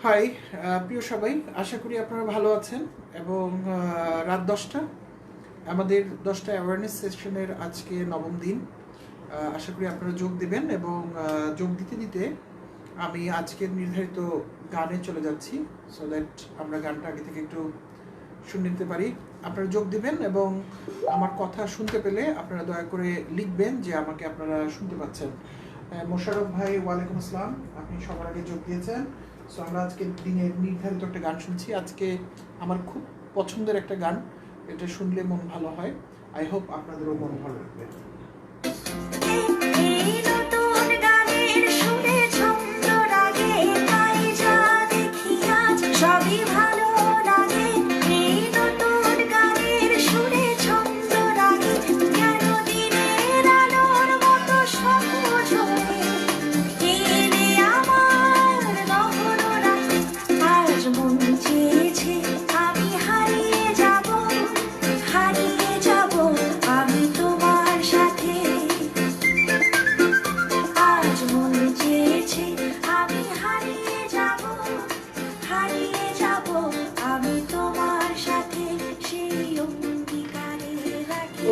High প্রিয় সবাই, আশা করি আপনারা ভালো আছেন। এবং রাত 10টা আমাদের 10টা অ্যাওয়ারনেস সেশনের আজকে নবম দিন। আশা করি আপনারা যোগ দিবেন এবং যোগ দিতে দিতে আমি আজকের নির্ধারিত গানে চলে যাচ্ছি, সো দ্যাট আমরা গানটা আগে থেকে একটু শুনে নিতে পারি। আপনারা যোগ দিবেন এবং আমার কথা শুনতে পেলে আপনারা দয়া করে লিখবেন যে আমাকে আপনারা শুনতে পাচ্ছেন। মোশাররফ ভাই, ওয়ালাইকুম আসসালাম, আপনি সবার আগে যোগ দিয়েছেন। সো আমরা আজকে দিনের নির্ধারিত একটা গান শুনছি। আজকে আমার খুব পছন্দের একটা গান, এটা শুনলে মন ভালো হয়। আই হোপ আপনাদেরও মন ভালো লাগবে।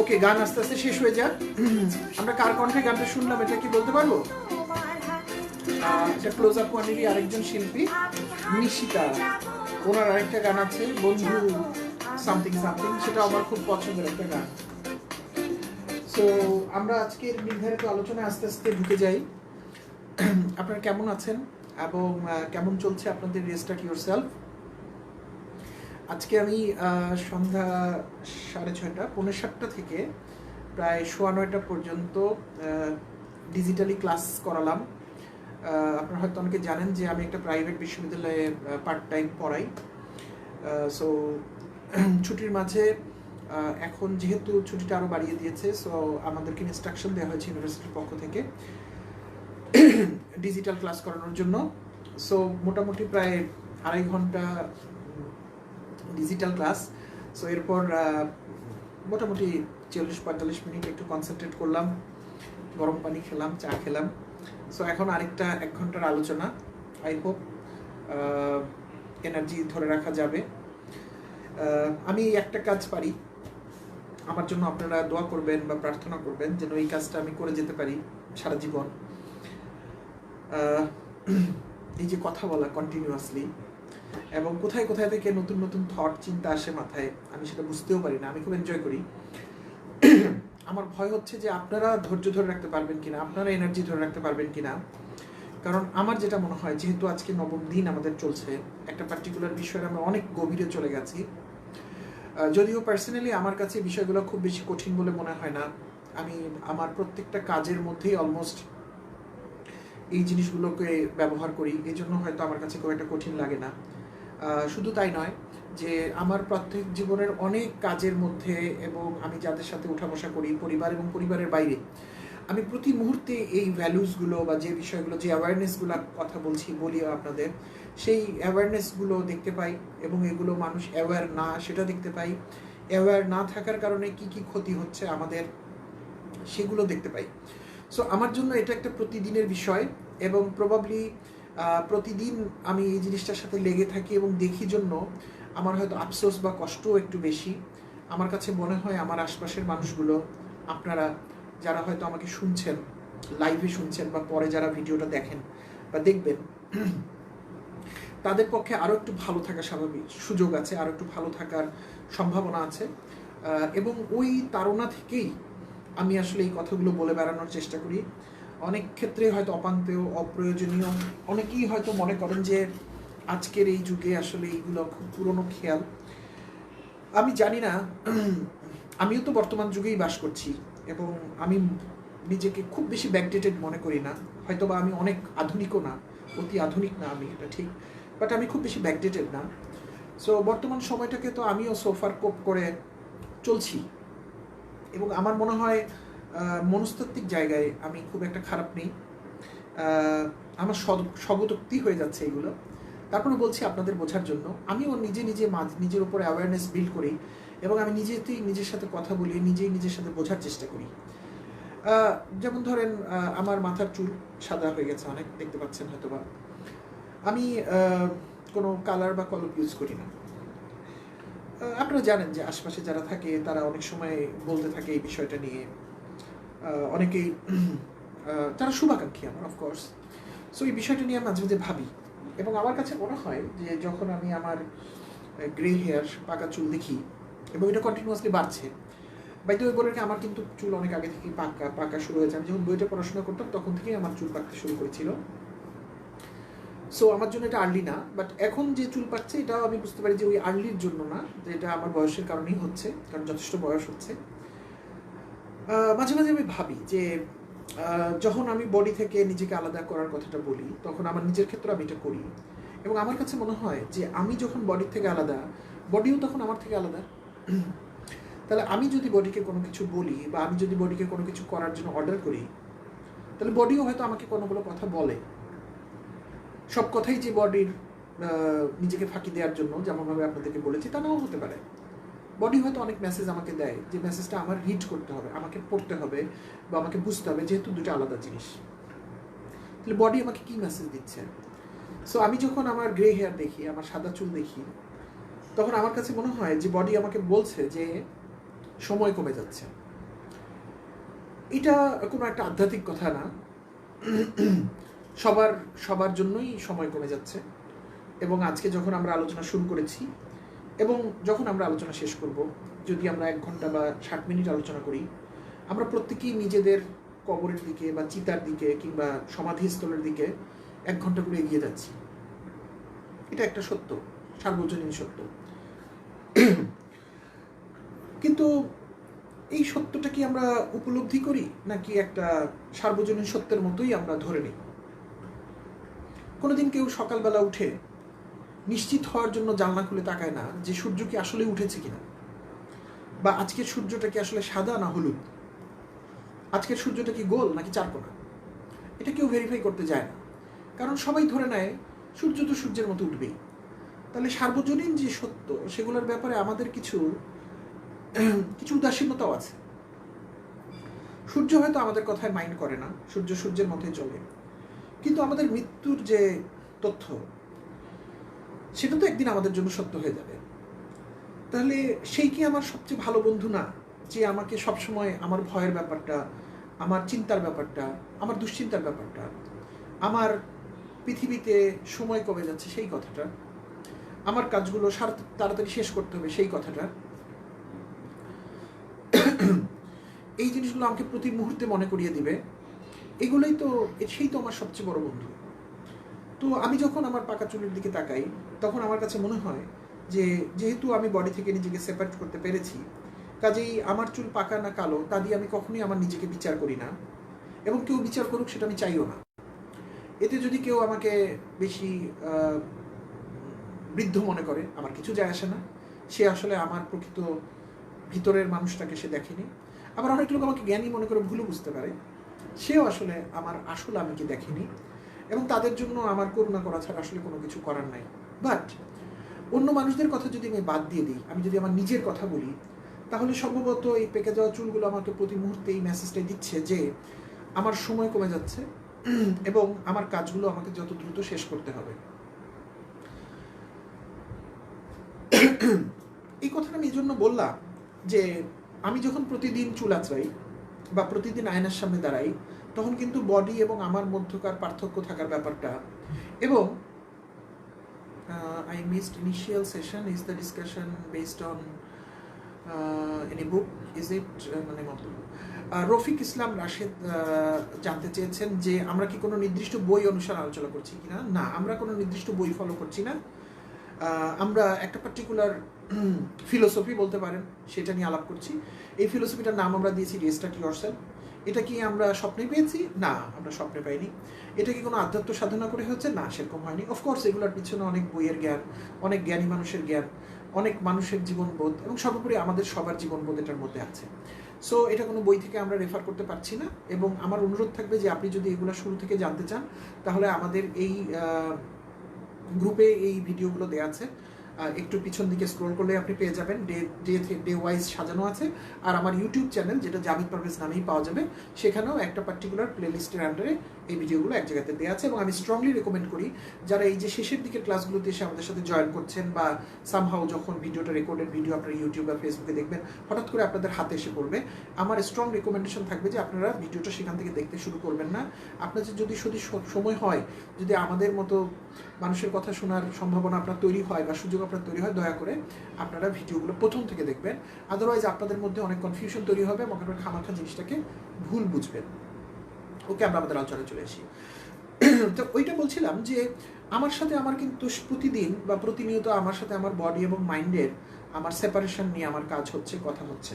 ওকে, গান আস্তে আস্তে শেষ হয়ে যাক। আমরা কার কণ্ঠে গানটা শুনলাম এটা কি বলতে পারবো? এটা ক্লোজ আপ কোয়ান্টিটি আরেকজন শিল্পী নিশিতা, ওনার আরেকটা গান আছে বন্ধু সামথিং সামথিং, সেটা আমার খুব পছন্দের একটা গান। সো আমরা আজকের নির্ধারিত আলোচনায় আস্তে আস্তে ঢুকে যাই। আপনারা কেমন আছেন এবং কেমন চলছে আপনাদের রেস্টার্ট ইয়োরসেলফ? আজকে আমি সন্ধ্যা 6:30 7:30 থেকে প্রায় 9:15 পর্যন্ত ডিজিটালি ক্লাস করালাম। আপনারা হয়তো অনেকে জানেন যে আমি একটা প্রাইভেট বিশ্ববিদ্যালয়ে পার্ট টাইম পড়াই। সো ছুটির মাঝে এখন যেহেতু ছুটিটা আরও বাড়িয়ে দিয়েছে, সো আমাদেরকে ইনস্ট্রাকশন দেওয়া হয়েছে ইউনিভার্সিটির পক্ষ থেকে ডিজিটাল ক্লাস করানোর জন্য। সো মোটামুটি প্রায় 2.5 ঘন্টা ডিজিটাল ক্লাস। সো এরপর মোটামুটি 40-45 মিনিট একটু কনসেন্ট্রেট করলাম, গরম পানি খেলাম, চা খেলাম। সো এখন আরেকটা 1 ঘন্টার আলোচনা। আই হোপ এনার্জি ধরে রাখা যাবে। আমি একটা কাজ পারি, আমার জন্য আপনারা দোয়া করবেন বা প্রার্থনা করবেন যেন এই কাজটা আমি করে যেতে পারি সারা জীবন। এই যে কথা বলা কন্টিনিউয়াসলি এবং কোথায় কোথায় থেকে নতুন নতুন থট চিন্তা আসে মাথায়, আমি সেটা বুঝতেও পারি না, আমি খুব এনজয় করি। আমার ভয় হচ্ছে যে আপনারা ধৈর্য ধরে রাখতে পারবেন কিনা, আপনারা এনার্জি ধরে রাখতে পারবেন কিনা। কারণ আমার যেটা মনে হয়, যেহেতু আজকে নবম দিন আমাদের চলছে, একটা পার্টিকুলার বিষয়ে আমরা অনেক গভীরে চলে গেছি। যদিও পার্সোনালি আমার কাছে বিষয়গুলো খুব বেশি কঠিন বলে মনে হয় না। আমি আমার প্রত্যেকটা কাজের মধ্যেই অলমোস্ট এই জিনিসগুলোকে ব্যবহার করি, এই জন্য হয়তো আমার কাছে খুব একটা কঠিন লাগে না। শুধু তাই নয়, যে আমার প্রত্যেক জীবনের অনেক কাজের মধ্যে এবং আমি যাদের সাথে উঠা বসা করি, পরিবার এবং পরিবারের বাইরে, আমি প্রতি মুহূর্তে এই ভ্যালুসগুলো বা যে বিষয়গুলো, যে অ্যাওয়ারনেসগুলো কথা বলি আপনাদের, সেই অ্যাওয়ারনেসগুলো দেখতে পাই এবং এগুলো মানুষ অ্যাওয়্যার না সেটা দেখতে পাই। অ্যাওয়্যার না থাকার কারণে কি কি ক্ষতি হচ্ছে আমাদের, সেগুলো দেখতে পাই। সো আমার জন্য এটা একটা প্রতিদিনের বিষয় এবং প্রবাবলি প্রতিদিন আমি এই জিনিসটার সাথে লেগে থাকি এবং দেখি জন্য আমার হয়তো আফসোস বা কষ্টও একটু বেশি। আমার কাছে মনে হয় আমার আশপাশের মানুষগুলো, আপনারা যারা হয়তো আমাকে শুনছেন, লাইভে শুনছেন বা পরে যারা ভিডিওটা দেখেন বা দেখবেন, তাদের পক্ষে আরও একটু ভালো থাকার স্বাভাবিক সুযোগ আছে, আরও একটু ভালো থাকার সম্ভাবনা আছে। এবং ওই তাড়না থেকেই আমি আসলে এই কথাগুলো বলে বেড়ানোর চেষ্টা করি। অনেক ক্ষেত্রে হয়তো অপান্তেয়, অপ্রয়োজনীয়, অনেকেই হয়তো মনে করেন যে আজকের এই যুগে আসলে এইগুলো খুব পুরনো খেয়াল। আমি জানি না, আমিও তো বর্তমান যুগেই বাস করছি এবং আমি নিজেকে খুব বেশি ব্যাকডেটেড মনে করি না। হয়তো বা আমি অনেক আধুনিকও না, অতি আধুনিক না আমি, এটা ঠিক, বাট আমি খুব বেশি ব্যাকডেটেড না। সো বর্তমান সময়টাকে তো আমিও সোফার কোপ করে চলছি এবং আমার মনে হয় মনস্তাত্ত্বিক জায়গায় আমি খুব একটা খারাপ নেই। আমার স্বগতোক্তি হয়ে যাচ্ছে এগুলো, তারপরে বলছি আপনাদের বোঝার জন্য। আমিও নিজের উপরে অ্যাওয়ারনেস বিল্ড করি এবং আমি নিজের সাথে কথা বলি, নিজের সাথে বোঝার চেষ্টা করি। যেমন ধরেন আমার মাথার চুল সাদা হয়ে গেছে অনেক, দেখতে পাচ্ছেন হয়তোবা। আমি কোনো কালার বা কলপ ইউজ করি না। আপনারা জানেন যে আশপাশে যারা থাকে তারা অনেক সময় বলতে থাকে এই বিষয়টা নিয়ে, অনেকেই তারা শুভাকাঙ্ক্ষী আমার, অফকোর্স। সো এই বিষয়টা নিয়ে মাঝে মাঝে ভাবি, এবং আমার কাছে মনে হয় যে যখন আমি আমার গ্রে হেয়ার, পাকা চুল দেখি, এবং এটা কন্টিনিউয়াসলি বাড়ছে। বাইতে ওই বলে আমার কিন্তু চুল অনেক আগে থেকেই পাকা শুরু হয়েছে। আমি যখন বইটা পড়াশোনা করতাম তখন থেকেই আমার চুল পাকতে শুরু করেছিল। সো আমার জন্য এটা আর্লি না, বাট এখন যে চুল পাকছে এটাও আমি বুঝতে পারি যে ওই আর্লির জন্য না, যে এটা আমার বয়সের কারণেই হচ্ছে, কারণ যথেষ্ট বয়স হচ্ছে। মাঝে মাঝে আমি ভাবি যে যখন আমি বডি থেকে নিজেকে আলাদা করার কথাটা বলি, তখন আমার নিজের ক্ষেত্রে আমি এটা করি, এবং আমার কাছে মনে হয় যে আমি যখন বডির থেকে আলাদা, বডিও তখন আমার থেকে আলাদা। তাহলে আমি যদি বডিকে কোনো কিছু বলি, বা আমি যদি বডিকে কোনো কিছু করার জন্য অর্ডার করি, তাহলে বডিও হয়তো আমাকে কোনোগুলো কথা বলে। সব কথাই যে বডির নিজেকে ফাঁকি দেওয়ার জন্য, যেমনভাবে আপনাদেরকে বলেছি, তা নাও হতে পারে। বডি হয়তো অনেক মেসেজ আমাকে দেয়, যে মেসেজটা আমার রিড করতে হবে, আমাকে পড়তে হবে, বা আমাকে বুঝতে হবে, যেহেতু দুটো আলাদা জিনিস। তাহলে বডি আমাকে কী মেসেজ দিচ্ছে? সো আমি যখন আমার গ্রে হেয়ার দেখি, আমার সাদা চুল দেখি, তখন আমার কাছে মনে হয় যে বডি আমাকে বলছে যে সময় কমে যাচ্ছে। এটা কোনো একটা আধ্যাত্মিক কথা না, সবার জন্যই সময় কমে যাচ্ছে। এবং আজকে যখন আমরা আলোচনা শুরু করেছি, এবং যখন আমরা আলোচনা শেষ করব, যদি আমরা 1 ঘন্টা বা 60 মিনিট আলোচনা করি, আমরা প্রত্যেকেই নিজেদের কবরের দিকে বা চিতার দিকে কিংবা সমাধিস্থলের দিকে 1 ঘন্টা করে এগিয়ে যাচ্ছি। এটা একটা সত্য, সার্বজনীন সত্য। কিন্তু এই সত্যটা কি আমরা উপলব্ধি করি, নাকি একটা সার্বজনীন সত্যের মতোই আমরা ধরে নিই? কোনোদিন কেউ সকালবেলা উঠে নিশ্চিত হওয়ার জন্য জানলা খুলে তাকায় না যে সূর্য কি আসলে উঠেছে কিনা, বা আজকের সূর্যটা কি আসলে সাদা না হলুদ, আজকের সূর্যটা কি গোল নাকি চারকোনা? এটা কেউ ভেরিফাই করতে যায় না, কারণ সবাই ধরে নেয় সূর্য তো সূর্যের মতো উঠবেই। তাহলে সার্বজনীন যে সত্য, সেগুলোর ব্যাপারে আমাদের কিছু উদাসীনতাও আছে। সূর্য হয়তো আমাদের কথায় মাইন্ড করে না, সূর্য সূর্যের মতোই চলে, কিন্তু আমাদের মৃত্যুর যে তথ্য, সেটা তো একদিন আমাদের জন্য সত্য হয়ে যাবে। তাহলে সেই কি আমার সবচেয়ে ভালো বন্ধু না, যে আমাকে সবসময় আমার ভয়ের ব্যাপারটা, আমার চিন্তার ব্যাপারটা, আমার দুশ্চিন্তার ব্যাপারটা, আমার পৃথিবীতে সময় কমে যাচ্ছে সেই কথাটা, আমার কাজগুলো তাড়াতাড়ি শেষ করতে হবে সেই কথাটা, এই জিনিসগুলো আমাকে প্রতি মুহূর্তে মনে করিয়ে দিবে, এগুলোই তো, সেই তো আমার সবচেয়ে বড় বন্ধু। তো আমি যখন আমার পাকা চুলের দিকে তাকাই, তখন আমার কাছে মনে হয় যে যেহেতু আমি বডি থেকে নিজেকে সেপারেট করতে পেরেছি, কাজেই আমার চুল পাকা না কালো তা দিয়ে আমি কখনোই আমার নিজেকে বিচার করি না, এবং কেউ বিচার করুক সেটা আমি চাইও না। এতে যদি কেউ আমাকে বেশি বৃদ্ধ মনে করে, আমার কিছু যায় আসে না। সে আসলে আমার প্রকৃত ভিতরের মানুষটাকে সে দেখেনি। আবার অনেক লোক আমাকে জ্ঞানী মনে করে ভুলও বুঝতে পারে, সেও আসলে আমার আসল আমি কি দেখেনি, এবং তাদের জন্য আমার করুণা করা ছাড়া আসলে কোনো কিছু করার নাই। বাট অন্য মানুষদের কথা যদি আমি বাদ দিয়ে দিই, আমি যদি আমার নিজের কথা বলি, তাহলে সম্ভবত এই পেকে যাওয়া চুলগুলো আমাকে প্রতি মুহূর্তে এই মেসেজটাই দিচ্ছে যে আমার সময় কমে যাচ্ছে, এবং আমার কাজগুলো আমাকে যত দ্রুত শেষ করতে হবে। এই কথাটা আমি এই জন্য বললাম যে আমি যখন প্রতিদিন চুল আঁচড়াই বা প্রতিদিন আয়নার সামনে দাঁড়াই, তখন কিন্তু বডি এবং আমার মধ্যকার পার্থক্য থাকার ব্যাপারটা, এবং I missed initial session. Is the discussion based on any book? Is it মানে মতলব রফিক ইসলাম রাশেদ জানতে চেয়েছেন যে আমরা কি কোনো নির্দিষ্ট বই অনুসারে আলোচনা করছি কিনা। না, আমরা কোনো নির্দিষ্ট বই ফলো করছি না। আমরা একটা পার্টিকুলার ফিলোসফি বলতে পারেন, সেটা নিয়ে আলাপ করছি। এই ফিলোসফিটার নাম আমরা দিয়েছি রিস্টার্ট ইয়োরসেলফ। এটা কি আমরা স্বপ্নে পেয়েছি? না, আমরা স্বপ্নে পাইনি। এটা কি কোনো আধ্যাত্ম সাধনা করে হচ্ছে? না, সেরকম হয়নি। অফকোর্স এগুলোর পিছনে অনেক বইয়ের জ্ঞান, অনেক জ্ঞানী মানুষের জ্ঞান, অনেক মানুষের জীবনবোধ, এবং সর্বোপরি আমাদের সবার জীবনবোধ এটার মধ্যে আছে। সো এটা কোনো বই থেকে আমরা রেফার করতে পারছি না, এবং আমার অনুরোধ থাকবে যে আপনি যদি এগুলো শুরু থেকে জানতে চান, তাহলে আমাদের এই গ্রুপে এই ভিডিওগুলো দেওয়া আছে, একটু পিছন দিকে স্ক্রল করলে আপনি পেয়ে যাবেন, ডে ওয়াইজ সাজানো আছে। আর আমার ইউটিউব চ্যানেল, যেটা জামিদ পারভেজ নামেই পাওয়া যাবে, সেখানেও একটা পার্টিকুলার প্লেলিস্টের আন্ডারে এই ভিডিওগুলো এক জায়গাতে দেওয়া আছে এবং আমি স্ট্রংলি রেকমেন্ড করি যারা এই যে শেষের দিকের ক্লাসগুলোতে এসে আমাদের সাথে জয়েন করছেন বা সামহাও যখন ভিডিওটা রেকর্ডেড ভিডিও আপনারা ইউটিউব বা ফেসবুকে দেখবেন হঠাৎ করে আপনাদের হাতে এসে পড়বে, আমার স্ট্রং রেকমেন্ডেশন থাকবে যে আপনারা ভিডিওটা সেখান থেকে দেখতে শুরু করবেন না। আপনাদের যদি সময় হয়, যদি আমাদের মতো মানুষের কথা শোনার সম্ভাবনা আপনার তৈরি হয় বা সুযোগ আপনার তৈরি হয়, দয়া করে আপনারা ভিডিওগুলো প্রথম থেকে দেখবেন। আদারওয়াইজ আপনাদের মধ্যে অনেক কনফিউশন তৈরি হবে এবং আপনারা খামাখা জিনিসটাকে ভুল বুঝবেন। ওকে, আমরা আমাদের আলোচনায় চলে আসি। তো ওইটা বলছিলাম যে আমার সাথে আমার কিন্তু প্রতিদিন বা প্রতিনিয়ত আমার সাথে আমার বডি এবং মাইন্ডের আমার সেপারেশন নিয়ে আমার কাজ হচ্ছে, কথা হচ্ছে।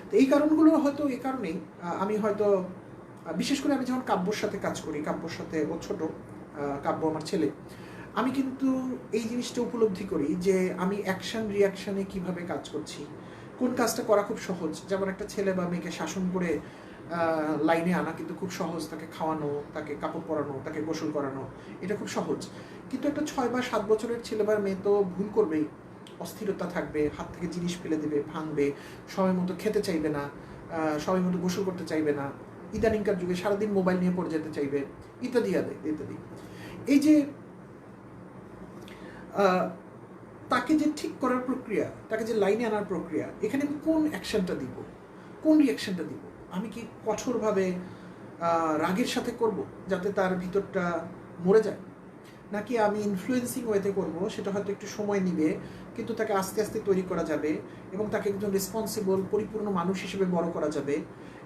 তো এই কারণগুলো হয়তো এই কারণেই আমি হয়তো বিশেষ করে আমি যখন কাব্যর সাথে কাজ করি, কাব্যর সাথে ও ছোট কাব্য আমার ছেলে, আমি কিন্তু এই জিনিসটা উপলব্ধি করি যে আমি অ্যাকশন রিয়াকশানে কিভাবে কাজ করছি, কোন কাজটা করা খুব সহজ। যেমন একটা ছেলে বা মেয়েকে শাসন করে লাইনে আনা কিন্তু খুব সহজ, তাকে খাওয়ানো, তাকে কাপড় পরানো, তাকে গোসল করানো, এটা খুব সহজ। কিন্তু একটা 6 বা 7 বছরের ছেলে বা মেয়ে তো ভুল করবেই, অস্থিরতা থাকবে, হাত থেকে জিনিস ফেলে দেবে, ভাঙবে, সময় মতো খেতে চাইবে না, সময় মতো গোসল করতে চাইবে না, ইদানিংকার যুগে সারাদিন মোবাইল নিয়ে পড়ে যেতে চাইবে, ইত্যাদি ইত্যাদি। এই যে তাকে যে ঠিক করার প্রক্রিয়া, তাকে যে লাইনে আনার প্রক্রিয়া, এখানে আমি কোন অ্যাকশনটা দিব, কোন রিয়াকশনটা দিব? আমি কি কঠোরভাবে রাগের সাথে করব যাতে তার ভিতরটা মরে যায়, নাকি আমি ইনফ্লুয়েন্সিং ওয়েতে করব, সেটা হয়তো একটু সময় নিবে কিন্তু তাকে আস্তে আস্তে তৈরি করা যাবে এবং তাকে একজন রেসপন্সিবল পরিপূর্ণ মানুষ হিসেবে বড় করা যাবে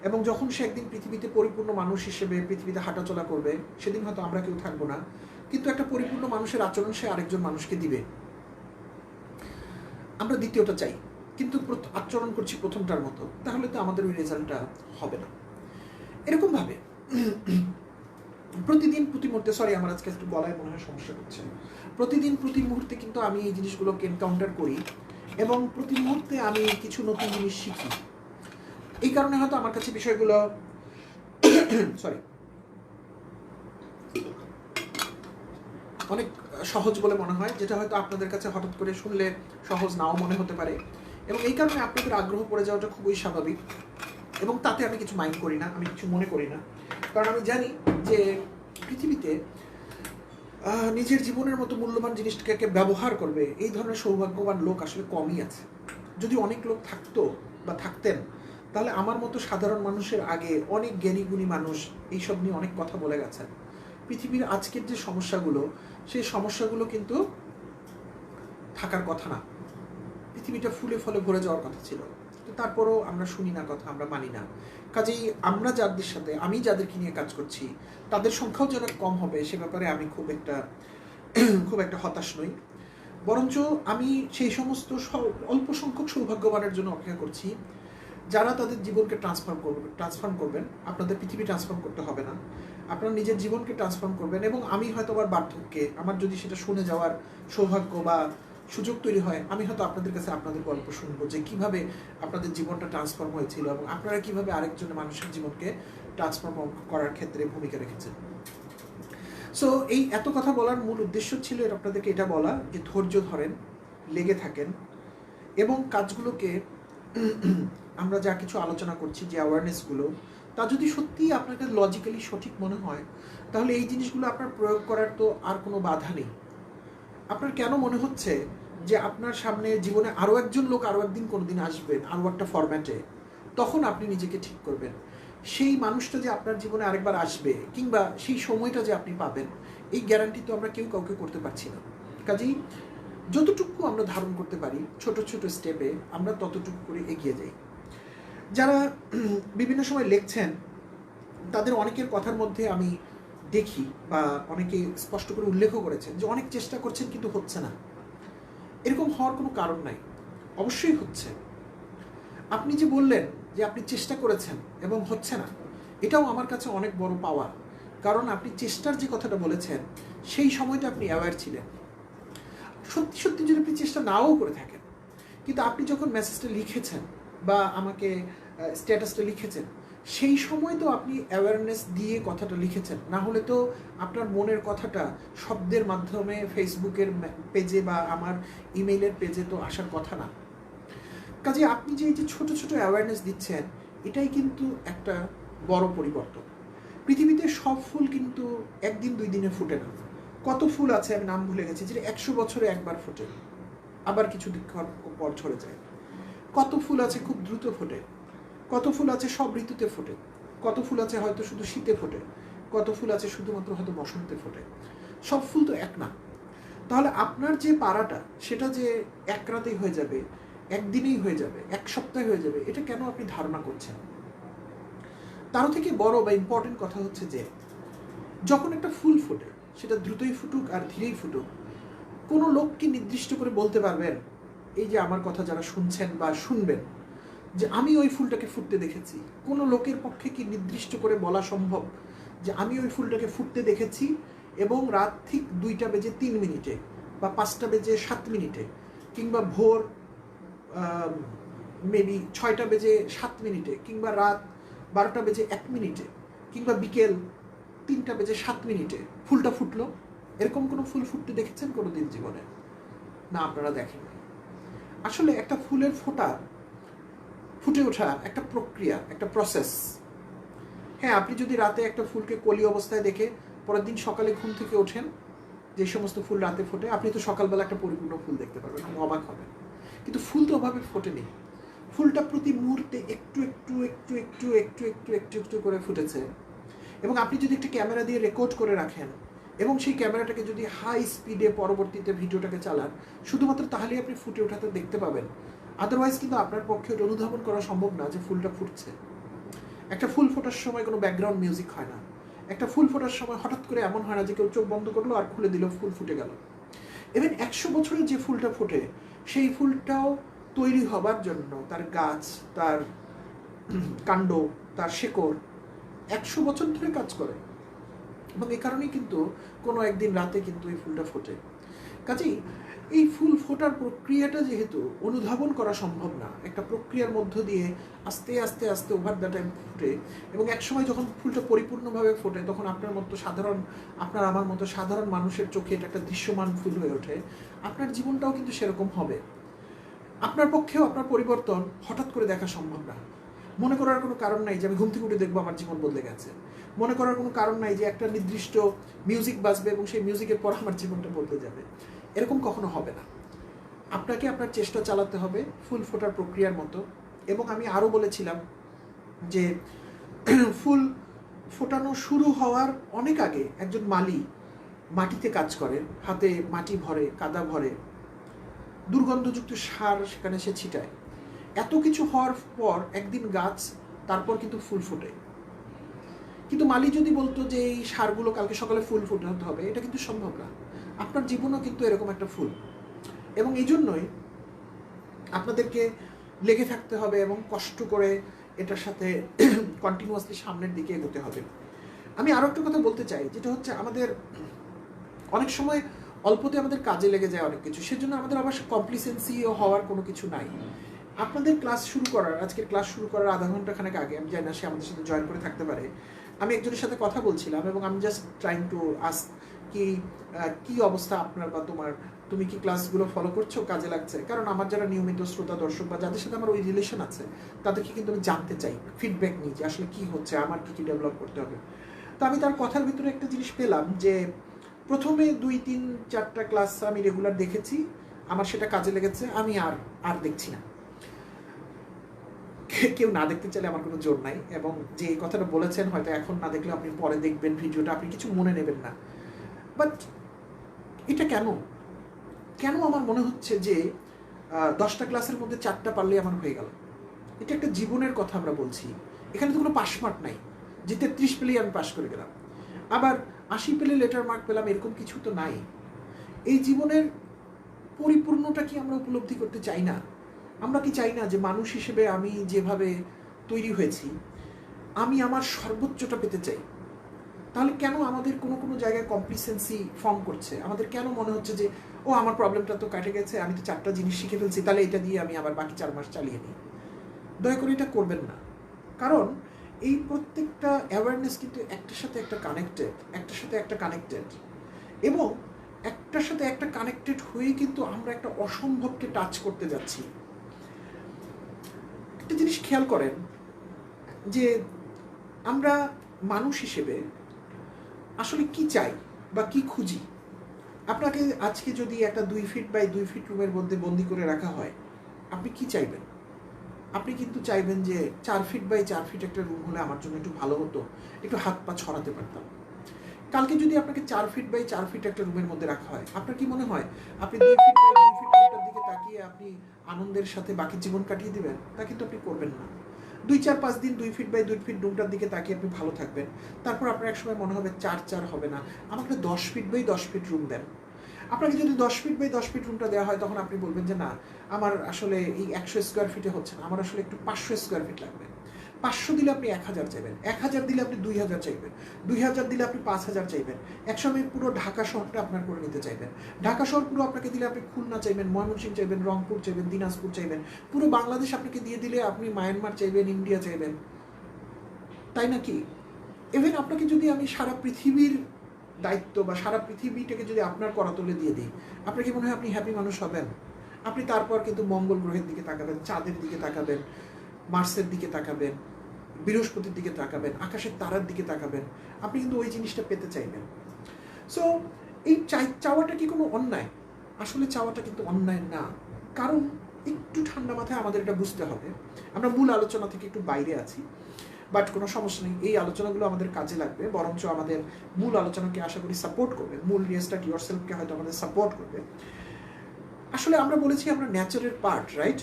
এবং যখন সে একদিন পৃথিবীতে পরিপূর্ণ মানুষ হিসেবে পৃথিবীতে হাঁটাচলা করবে, সেদিন হয়তো আমরা কেউ থাকবো না, কিন্তু একটা পরিপূর্ণ মানুষের আচরণ সে আরেকজন মানুষকে দিবে। আমরা দ্বিতীয়টা চাই কিন্তু আচরণ করছি প্রথমটার মতো, তাহলে তো আমাদের ওই রেজাল্টটা হবে না। এরকমভাবে প্রতিদিন প্রতি মুহূর্তে, সরি আমার আজকে একটু গলায় মনে হয় সমস্যা হচ্ছে, প্রতিদিন প্রতি মুহূর্তে কিন্তু আমি এই জিনিসগুলোকে এনকাউন্টার করি এবং প্রতি মুহূর্তে আমি কিছু নতুন জিনিস শিখি। এই কারণে হয়তো আমার কাছে বিষয়গুলো সরি অনেক সহজ বলে মনে হয়, যেটা হয়তো আপনাদের কাছে হঠাৎ করে শুনলে সহজ নাও মনে হতে পারে এবং এই কারণে আপনাদের আগ্রহ পড়ে যাওয়াটা খুবই স্বাভাবিক এবং তাতে আমি কিছু মাইন্ড করি না, আমি কিছু মনে করি না। কারণ আমি জানি যে পৃথিবীতে নিজের জীবনের মতো মূল্যবান জিনিসটাকে ব্যবহার করবে এই ধরনের সৌভাগ্যবান লোক আসলে কমই আছে। যদি অনেক লোক থাকতো বা থাকতেন, তাহলে আমার মতো সাধারণ মানুষের আগে অনেক জ্ঞানী গুণী মানুষ এইসব নিয়ে অনেক কথা বলে গেছেন। পৃথিবীর আজকের যে সমস্যাগুলো, সেই সমস্যাগুলো কিন্তু থাকার কথা না, পৃথিবীটা ফুলে ফলে ভরে যাওয়ার কথা ছিল, তো তারপরও আমরা শুনি না কথা, আমরা মানি না। কাজেই আমরা যাদের সাথে, আমি যাদেরকে নিয়ে কাজ করছি, তাদের সংখ্যাও যেন কম হবে সে ব্যাপারে আমি খুব একটা হতাশ নই। বরঞ্চ আমি সেই সমস্ত অল্প সংখ্যক সৌভাগ্যবানের জন্য অপেক্ষা করছি যারা তাদের জীবনকে ট্রান্সফর্ম করবেন। আপনাদের পৃথিবী ট্রান্সফর্ম করতে হবে না, আপনারা নিজের জীবনকে ট্রান্সফর্ম করবেন এবং আমি হয়তো আবার বার্ধক্যে আমার যদি সেটা শুনে যাওয়ার সৌভাগ্য বা সুযোগ তৈরি হয়, আমি হয়তো আপনাদের কাছে আপনাদের গল্প শুনবো যে কীভাবে আপনাদের জীবনটা ট্রান্সফর্ম হয়েছিল এবং আপনারা কীভাবে আরেকজনের মানুষের জীবনকে ট্রান্সফর্ম করার ক্ষেত্রে ভূমিকা রেখেছেন। সো এই এত কথা বলার মূল উদ্দেশ্য ছিল আপনাদেরকে এটা বলা যে ধৈর্য ধরেন, লেগে থাকেন এবং কাজগুলোকে আমরা যা কিছু আলোচনা করছি, যে অ্যাওয়ারনেসগুলো, তা যদি সত্যিই আপনাকে লজিক্যালি সঠিক মনে হয়, তাহলে এই জিনিসগুলো আপনার প্রয়োগ করার তো আর কোনো বাধা নেই। আপনার কেন মনে হচ্ছে যে আপনার সামনে জীবনে আরও একজন লোক আরও একদিন কোনো দিন আসবেন আরও একটা ফরম্যাটে, তখন আপনি নিজেকে ঠিক করবেন। সেই মানুষটা যে আপনার জীবনে আরেকবার আসবে কিংবা সেই সময়টা যে আপনি পাবেন, এই গ্যারান্টি তো আমরা কেউ কাউকে করতে পারছি না। কাজেই যতটুকু আমরা ধারণ করতে পারি ছোট ছোট স্টেপে আমরা ততটুকু করে এগিয়ে যাই। যারা বিভিন্ন সময় লিখছেন তাদের অনেকের কথার মধ্যে আমি দেখি বা অনেকে স্পষ্ট করে উল্লেখও করেছেন যে অনেক চেষ্টা করছেন কিন্তু হচ্ছে না। এরকম হওয়ার কোনো কারণ নাই, অবশ্যই হচ্ছে। আপনি যে বললেন যে আপনি চেষ্টা করেছেন এবং হচ্ছে না, এটাও আমার কাছে অনেক বড় পাওয়া, কারণ আপনি চেষ্টার যে কথাটা বলেছেন সেই সময়টা আপনি অ্যাওয়্যার ছিলেন। সত্যি সত্যি যদি আপনি চেষ্টা নাও করে থাকেন, কিন্তু আপনি যখন মেসেজটা লিখেছেন বা আমাকে স্ট্যাটাসটা লিখেছেন, সেই সময় তো আপনি অ্যাওয়ারনেস দিয়ে কথাটা লিখেছেন, না হলে তো আপনার মনের কথাটা শব্দের মাধ্যমে ফেসবুকের পেজে বা আমার ইমেইলের পেজে তো আসার কথা না। কাজে আপনি যে এই যে ছোটো ছোটো অ্যাওয়ারনেস দিচ্ছেন, এটাই কিন্তু একটা বড় পরিবর্তন। পৃথিবীতে সব ফুল কিন্তু একদিন 2 দিনে ফুটে না। কত ফুল আছে আমি নাম ভুলে গেছি যেটা 100 বছরে একবার ফোটে, আবার কিছু দিন পর ঝরে যায়। কত ফুল আছে খুব দ্রুত ফোটে, কত ফুল আছে সব ঋতুতে ফোটে, কত ফুল আছে হয়তো শুধু শীতে ফোটে, কত ফুল আছে শুধুমাত্র হয়তো বসন্তে ফোটে। সব ফুল তো এক না। তাহলে আপনার যে পাড়াটা সেটা যে এক রাতেই হয়ে যাবে, একদিনেই হয়ে যাবে, এক সপ্তাহে হয়ে যাবে, এটা কেন আপনি ধারণা করছেন? তারও থেকে বড় বা ইম্পর্টেন্ট কথা হচ্ছে যে যখন একটা ফুল ফোটে সেটা দ্রুতই ফুটুক আর ধীরেই ফুটুক, কোনো লোক কি নির্দিষ্ট করে বলতে পারবেন, এই যে আমার কথা যারা শুনছেন বা শুনবেন, যে আমি ওই ফুলটাকে ফুটতে দেখেছি? কোনো লোকের পক্ষে কি নির্দিষ্ট করে বলা সম্ভব যে আমি ওই ফুলটাকে ফুটতে দেখেছি এবং রাত ঠিক 2টা বেজে 3 মিনিটে বা 5টা বেজে 7 মিনিটে কিংবা ভোর মেবি 6টা বেজে 7 মিনিটে কিংবা রাত 12টা বেজে 1 মিনিটে কিংবা বিকেল 3টা বেজে 7 মিনিটে ফুলটা ফুটলো? এরকম কোনো ফুল ফুটতে দেখেছেন কোনো দিন জীবনে? না, আপনারা দেখেন। আসলে একটা ফুলের ফুটে ওঠা একটা প্রক্রিয়া, একটা প্রসেস। হ্যাঁ, আপনি যদি রাতে একটা ফুলকে কলি অবস্থায় দেখে পরের দিন সকালে ঘুম থেকে ওঠেন, যে সমস্ত ফুল রাতে ফোটে, আপনি তো সকালবেলা একটা পরিপূর্ণ ফুল দেখতে পারবেন, আপনি অবাক হবেন। কিন্তু ফুল তো ওভাবে ফোটেনি। ফুলটা প্রতি মুহূর্তে একটু একটু একটু একটু একটু একটু একটু একটু করে ফুটেছে। এবং আপনি যদি একটা ক্যামেরা দিয়ে রেকর্ড করে রাখেন এবং সেই ক্যামেরাটাকে যদি হাই স্পিডে পরবর্তীতে ভিডিওটাকে চালান, শুধুমাত্র তাহলেই আপনি ফুটে ওঠাতে দেখতে পাবেন। আদারওয়াইজ কিন্তু আপনার পক্ষে ওটা অনুধাবন করা সম্ভব না যে ফুলটা ফুটছে। একটা ফুল ফোটার সময় কোনো ব্যাকগ্রাউন্ড মিউজিক হয় না। একটা ফুল ফোটার সময় হঠাৎ করে এমন হয় না যে কেউ চোখ বন্ধ করলো আর খুলে দিল, ফুল ফুটে গেল। ইভেন 100 বছরে যে ফুলটা ফোটে সেই ফুলটাও তৈরি হবার জন্য তার গাছ, তার কাণ্ড, তার শেকড় 100 বছর ধরে কাজ করে। এবং এই কারণেই কিন্তু কোনো একদিন রাতে কিন্তু এই ফুলটা ফোটে। কাজেই এই ফুল ফোটার প্রক্রিয়াটা যেহেতু অনুধাবন করা সম্ভব না, একটা প্রক্রিয়ার মধ্য দিয়ে আস্তে আস্তে আস্তে ওভার দ্য টাইম ফুটে, এবং একসময় যখন ফুলটা পরিপূর্ণভাবে ফোটে তখন আপনার আমার মতো সাধারণ মানুষের চোখে এটা একটা দৃশ্যমান ফুল হয়ে ওঠে। আপনার জীবনটাও কিন্তু সেরকম হবে। আপনার পক্ষেও আপনার পরিবর্তন হঠাৎ করে দেখা সম্ভব না। মনে করার কোনো কারণ নাই যে আমি ঘুম থেকে উঠে দেখবো আমার জীবন বদলে গেছে। মনে করার কোনো কারণ নাই যে একটা নির্দিষ্ট মিউজিক বাজবে এবং সেই মিউজিকের পর আমার জীবনটা বদলে যাবে। এরকম কখনো হবে না। আপনাকে আপনার চেষ্টা চালাতে হবে ফুল ফোটার প্রক্রিয়ার মতো। এবং আমি আরও বলেছিলাম যে ফুল ফোটানো শুরু হওয়ার অনেক আগে একজন মালি মাটিতে কাজ করে, হাতে মাটি ভরে, কাদা ভরে, দুর্গন্ধযুক্ত সার সেখানে সে ছিটায়। এত কিছু হওয়ার পর একদিন গাছ, তারপর কিন্তু ফুল ফোটে। কিন্তু মালি যদি বলতো যে এই সারগুলো কালকে সকালে ফুল ফোটাতে হবে, এটা কিন্তু সম্ভব না। আপনার জীবনও কিন্তু এরকম একটা ফুল, এবং এই জন্যই আপনাদেরকে লেগে থাকতে হবে এবং কষ্ট করে এটার সাথে কন্টিনিউয়াসলি সামনের দিকে এগোতে হবে। আমি আরও একটা কথা বলতে চাই, যেটা হচ্ছে আমাদের অনেক সময় অল্পতে আমাদের কাজে লেগে যায় অনেক কিছু, সেজন্য আমাদের আবার কমপ্লিসেন্সিও হওয়ার কোনো কিছু নাই। আপনাদের আজকের ক্লাস শুরু করার আধা ঘন্টা খানেক আগে, আমি জানি না সে আমাদের সাথে জয়েন করে থাকতে পারে, আমি একজনের সাথে কথা বলছিলাম এবং আমি জাস্ট ট্রাইং টু আস্ক কি অবস্থা আপনার বা তুমি কি ক্লাসগুলো ফলো করছো, কাজে লাগছে? কারণ আমার যারা নিয়মিত শ্রোতা দর্শক বা যাদের সাথে আমার ওই রিলেশন আছে, তাদেরকে কিন্তু আমি জানতে চাই, ফিডব্যাক নিই যে আসলে কী হচ্ছে, আমার কী ডেভেলপ করতে হবে। তো আমি তার কথার ভিতরে একটা জিনিস পেলাম যে প্রথমে 2-3-4টা ক্লাস আমি রেগুলার দেখেছি, আমার সেটা কাজে লেগেছে, আমি আর দেখছি না। কেউ না দেখতে চাইলে আমার কোনো জোর নাই, এবং যে এই কথাটা বলেছেন হয়তো এখন না দেখলে আপনি পরে দেখবেন ভিডিওটা, আপনি কিছু মনে নেবেন না। বাট এটা কেন আমার মনে হচ্ছে যে 10টা ক্লাসের মধ্যে 4টা পারলেই আমার হয়ে গেল? এটা একটা জীবনের কথা আমরা বলছি। এখানে তো কোনো পাসমার্ক নাই যে 33 পেলেই আমি পাস করে গেলাম, আবার 80 পেলে লেটার মার্ক পেলাম, এরকম কিছু তো নাই। এই জীবনের পরিপূর্ণটা কি আমরা উপলব্ধি করতে চাই না? আমরা কি চাই না যে মানুষ হিসেবে আমি যেভাবে তৈরি হয়েছি আমি আমার সর্বোচ্চটা পেতে চাই? তাহলে কেন আমাদের কোনো জায়গায় কমপ্লিসেন্সি ফর্ম করছে? আমাদের কেন মনে হচ্ছে যে আমার প্রবলেমটা তো কেটে গেছে, আমি তো 4টা জিনিস শিখে ফেলছি, তাহলে এটা দিয়ে আমি আবার বাকি 4 মাস চালিয়ে নিই? দয়া করে এটা করবেন না। কারণ এই প্রত্যেকটা অ্যাওয়ারনেস কিন্তু একটার সাথে একটা কানেক্টেড, এবং একটার সাথে একটা কানেক্টেড হয়েই কিন্তু আমরা একটা অসম্ভবকে টাচ করতে যাচ্ছি। একটা জিনিস খেয়াল করেন যে আমরা মানুষ হিসেবে আসলে কি চাই বা কি খুঁজি। আপনাকে আজকে যদি একটা 2 ফিট বাই 2 ফিট রুমের মধ্যে বন্দি করে রাখা হয়, আপনি কি চাইবেন? আপনি কিন্তু চাইবেন যে 4 ফিট বাই 4 ফিট একটা রুম হলে আমার জন্য একটু ভালো হতো, একটু হাত পা ছড়াতে পারতাম। কালকে যদি আপনাকে 4 ফিট বাই 4 ফিট একটা রুমের মধ্যে রাখা হয়, আপনার কি মনে হয় আপনি 2 ফিট বাই 2 ফিট রুমটার দিকে তাকিয়ে আপনি আনন্দের সাথে বাকি জীবন কাটিয়ে দিবেন? তা কিন্তু আপনি করবেন না। 2-4-5 দিন 2 ফিট বাই 2 ফিট রুমটার দিকে তাকিয়ে আপনি ভালো থাকবেন। তারপর আপনার একসময় মনে হবে 4-4 হবে না, আমাকে 10 ফিট বাই 10 ফিট রুম দেন। আপনাকে যদি 10 ফিট বাই 10 ফিট রুমটা দেওয়া হয়, তখন আপনি বলবেন যে না, আমার আসলে এই 100 স্কোয়ার ফিটে হচ্ছে না, আমার আসলে একটু 500 স্কোয়ার ফিট লাগবে। 500 দিলে আপনি 1000 চাইবেন, 1000 দিলে আপনি 2000 চাইবেন, 2000 দিলে আপনি 5000 চাইবেন। একসময় পুরো ঢাকা শহরটা আপনার করে নিতে চাইবেন। ঢাকা শহর পুরো আপনাকে দিলে আপনি খুলনা চাইবেন, ময়মনসিংহ চাইবেন, রংপুর চাইবেন, দিনাজপুর চাইবেন। পুরো বাংলাদেশ আপনাকে দিয়ে দিলে আপনি মায়ানমার চাইবেন, ইন্ডিয়া চাইবেন, তাই নাকি? ইভেন আপনাকে যদি আমি সারা পৃথিবীর দায়িত্ব বা সারা পৃথিবীটাকে যদি আপনার করাতলে দিয়ে দিই, আপনার কি মনে হয় আপনি হ্যাপি মানুষ হবেন? আপনি তারপর কিন্তু মঙ্গল গ্রহের দিকে তাকাবেন, চাঁদের দিকে তাকাবেন, মার্সের দিকে তাকাবেন, বৃহস্পতির দিকে তাকাবেন, আকাশের তারার দিকে তাকাবেন। আপনি কিন্তু ওই জিনিসটা পেতে চাইবেন। সো এই চাওয়াটা কি কোনো অন্যায়? আসলে চাওয়াটা কিন্তু অন্যায় না, কারণ একটু ঠান্ডা মাথায় আমাদের এটা বুঝতে হবে। আমরা মূল আলোচনা থেকে একটু বাইরে আছি, বাট কোনো সমস্যা নেই, এই আলোচনাগুলো আমাদের কাজে লাগবে, বরঞ্চ আমাদের মূল আলোচনাকে আশা করি সাপোর্ট করবে। মূল রিস্টার্ট ইয়োরসেলফকে হয়তো আমাদের সাপোর্ট করবে। আসলে আমরা বলেছি আমরা ন্যাচারের পার্ট, রাইট?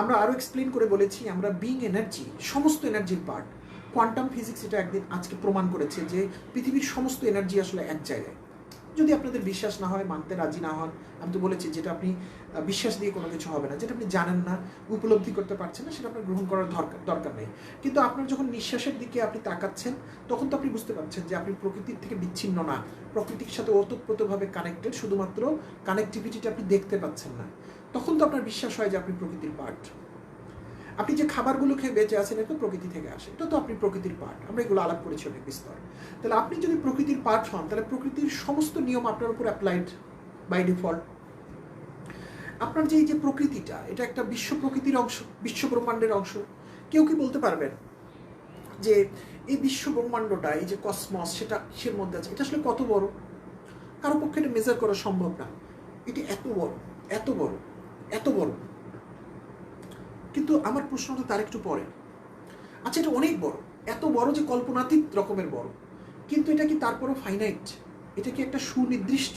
আমরা আরও এক্সপ্লেন করে বলেছি আমরা বিং এনার্জি, সমস্ত এনার্জির পার্ট। কোয়ান্টাম ফিজিক্স এটা একদিন আজকে প্রমাণ করেছে যে পৃথিবীর সমস্ত এনার্জি আসলে এক জায়গায়। যদি আপনাদের বিশ্বাস না হয়, মানতে রাজি না হন, আমি তো বলেছি যেটা আপনি বিশ্বাস দিয়ে কোনো কিছু হবে না, যেটা আপনি জানেন না, উপলব্ধি করতে পারছেন না, সেটা আপনার গ্রহণ করার দরকার নেই। কিন্তু আপনার যখন নিঃশ্বাসের দিকে আপনি তাকাচ্ছেন, তখন তো আপনি বুঝতে পারছেন যে আপনি প্রকৃতির থেকে বিচ্ছিন্ন না, প্রকৃতির সাথে ওতপ্রোতভাবে কানেক্টেড, শুধুমাত্র কানেক্টিভিটিটা আপনি দেখতে পাচ্ছেন না। তখন তো আপনার বিশ্বাস হয় যে আপনি প্রকৃতির পার্ট। আপনি যে খাবারগুলো খেয়ে বেঁচে আছেন, এটা তো প্রকৃতি থেকে আসে, এটা তো আপনি প্রকৃতির পার্ট। আমরা এগুলো আলাপ করেছি অনেক বিস্তর। তাহলে আপনি যদি প্রকৃতির পার্ট হন, তাহলে প্রকৃতির সমস্ত নিয়ম আপনার উপর অ্যাপ্লাইড বাই ডিফল্ট। আপনার যে এই যে প্রকৃতিটা, এটা একটা বিশ্ব প্রকৃতির অংশ, বিশ্ব ব্রহ্মাণ্ডের অংশ। কেউ কি বলতে পারবেন যে এই বিশ্ব ব্রহ্মাণ্ডটা, এই যে কসমস, সেটা কিসের মধ্যে আছে? এটা আসলে কত বড়? কারো পক্ষে এটা মেজার করা সম্ভব না। এটি এত বড়, এত বড়, এত বড়। কিন্তু আমার প্রশ্নটা তার একটু পরে। আচ্ছা, এটা অনেক বড়, এত বড় যে কল্পনাতীত রকমের বড়, কিন্তু এটা কি তারপরও ফাইনাইট? এটা কি একটা সুনির্দিষ্ট,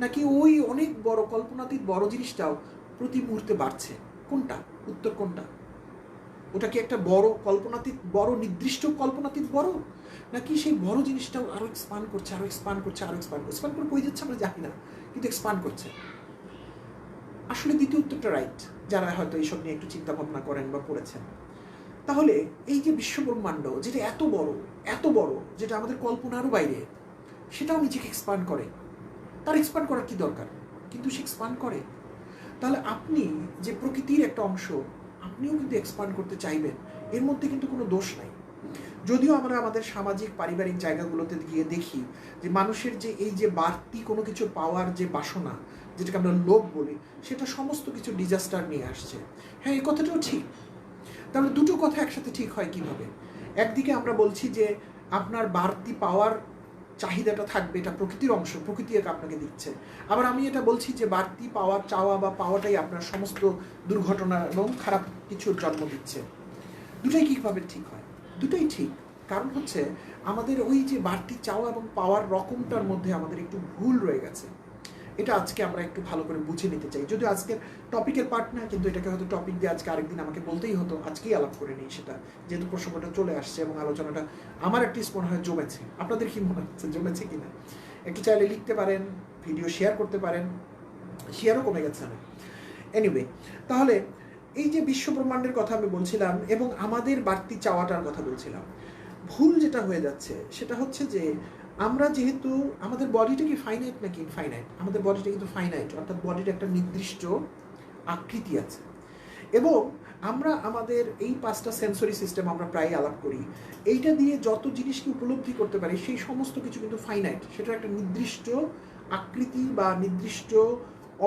নাকি ওই অনেক বড় কল্পনাতীত বড় জিনিসটাও প্রতি মুহূর্তে বাড়ছে? কোনটা? উত্তর কোনটা? ওটা কি একটা বড় কল্পনাতীত বড়, নির্দিষ্ট কল্পনাতীত বড়, নাকি সেই বড় জিনিসটাও আরো এক্সপান্ড করছে, আরো এক্সপান্ড করছে, আরো এক্সপান্ড করে কই যাচ্ছে আমরা জানি না, কিন্তু এক্সপান্ড করছে? আসলে দ্বিতীয় উত্তরটা রাইট, যারা হয়তো এইসব নিয়ে একটু চিন্তা ভাবনা করেন বা পড়েছেন। তাহলে এই যে বিশ্বব্রহ্মাণ্ড, যেটা এত বড়, এত বড়, যেটা আমাদের কল্পনারও বাইরে, সেটাও নিজেকে এক্সপান্ড করে। তার এক্সপান্ড করার কি দরকার? কিন্তু সে এক্সপান্ড করে। তাহলে আপনি যে প্রকৃতির একটা অংশ, আপনিও কিন্তু এক্সপান্ড করতে চাইবেন, এর মধ্যে কিন্তু কোনো দোষ নাই। যদিও আমরা আমাদের সামাজিক পারিবারিক জায়গাগুলোতে গিয়ে দেখি যে মানুষের যে এই যে বাড়তি কোনো কিছু পাওয়ার যে বাসনা, যেটাকে আমরা লোভ বলি, সেটা সমস্ত কিছু ডিজাস্টার নিয়ে আসছে। হ্যাঁ, এই কথাটাও ঠিক। তাহলে দুটো কথা একসাথে ঠিক হয় কিভাবে? একদিকে আমরা বলছি যে আপনার বাড়তি পাওয়ার চাহিদাটা থাকবে, এটা প্রকৃতির অংশ, প্রকৃতি আপনাকে দিচ্ছে। আবার আমি এটা বলছি যে বাড়তি পাওয়ার চাওয়া বা পাওয়াটাই আপনার সমস্ত দুর্ঘটনা এবং খারাপ কিছুর জন্ম দিচ্ছে। দুটোই কীভাবে ঠিক হয়? দুটোই ঠিক। কারণ হচ্ছে আমাদের ওই যে বাড়তি চাওয়া এবং পাওয়ার রকমটার মধ্যে আমাদের একটু ভুল রয়ে গেছে। এটা আজকে আমরা একটু ভালো করে বুঝে নিতে চাই। যদিও আজকের টপিকের পার্ট না, কিন্তু এটাকে হয়তো টপিক দিয়ে আজকে আরেকদিন আমাকে বলতেই হতো, আজকেই আলাপ করে নিই সেটা, যেহেতু প্রসঙ্গটা চলে আসছে এবং আলোচনাটা আমার অ্যাটলিস্ট মনে হয় জমেছে। আপনাদের কি মনে হচ্ছে জমেছে কিনা? একটু চাইলে লিখতে পারেন, ভিডিও শেয়ার করতে পারেন, শেয়ারও কমে গেছে না। এনিওয়ে, তাহলে এই যে বিশ্ব ব্রহ্মাণ্ডের কথা আমি বলছিলাম এবং আমাদের বাড়তি চাওয়াটার কথা বলছিলাম, ভুল যেটা হয়ে যাচ্ছে সেটা হচ্ছে যে আমরা যেহেতু আমাদের বডিটা কি ফাইনাইট নাকি ইনফাইনাইট? আমাদের বডিটা কিন্তু ফাইনাইট, অর্থাৎ বডির একটা নির্দিষ্ট আকৃতি আছে। এবং আমরা আমাদের এই 5টা সেন্সরি সিস্টেম আমরা প্রায় আলাপ করি, এইটা দিয়ে যত জিনিসকে উপলব্ধি করতে পারি সেই সমস্ত কিছু কিন্তু ফাইনাইট। সেটার একটা নির্দিষ্ট আকৃতি বা নির্দিষ্ট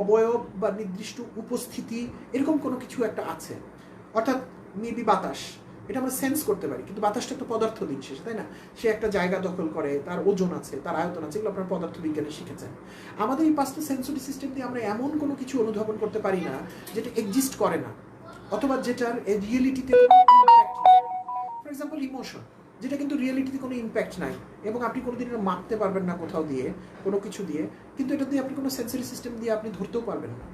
অবয়ব বা নির্দিষ্ট উপস্থিতি, এরকম কোনো কিছু একটা আছে। অর্থাৎ মেবি বাতাস, এটা আমরা সেন্স করতে পারি, কিন্তু বাতাসটা একটা পদার্থ দিন শেষে, তাই না? সে একটা জায়গা দখল করে, তার ওজন আছে, তার আয়তন আছে, এগুলো আপনার পদার্থ বিজ্ঞানে শিখেছেন। আমাদের এই 5টা সেন্সরি সিস্টেম দিয়ে আমরা এমন কোনো কিছু অনুধাবন করতে পারি না যেটা এক্সিস্ট করে না, অথবা যেটার রিয়েলিটিতে ইম্প্যাক্ট নেই। ফর এক্সাম্পল ইমোশন, যেটা কিন্তু রিয়েলিটিতে কোনো ইম্প্যাক্ট নাই, এবং আপনি কোনোদিন এটা মাপতে পারবেন না কোথাও দিয়ে, কোনো কিছু দিয়ে, কিন্তু এটা দিয়ে আপনি কোনো সেন্সরি সিস্টেম দিয়ে আপনি ধরতেও পারবেন না।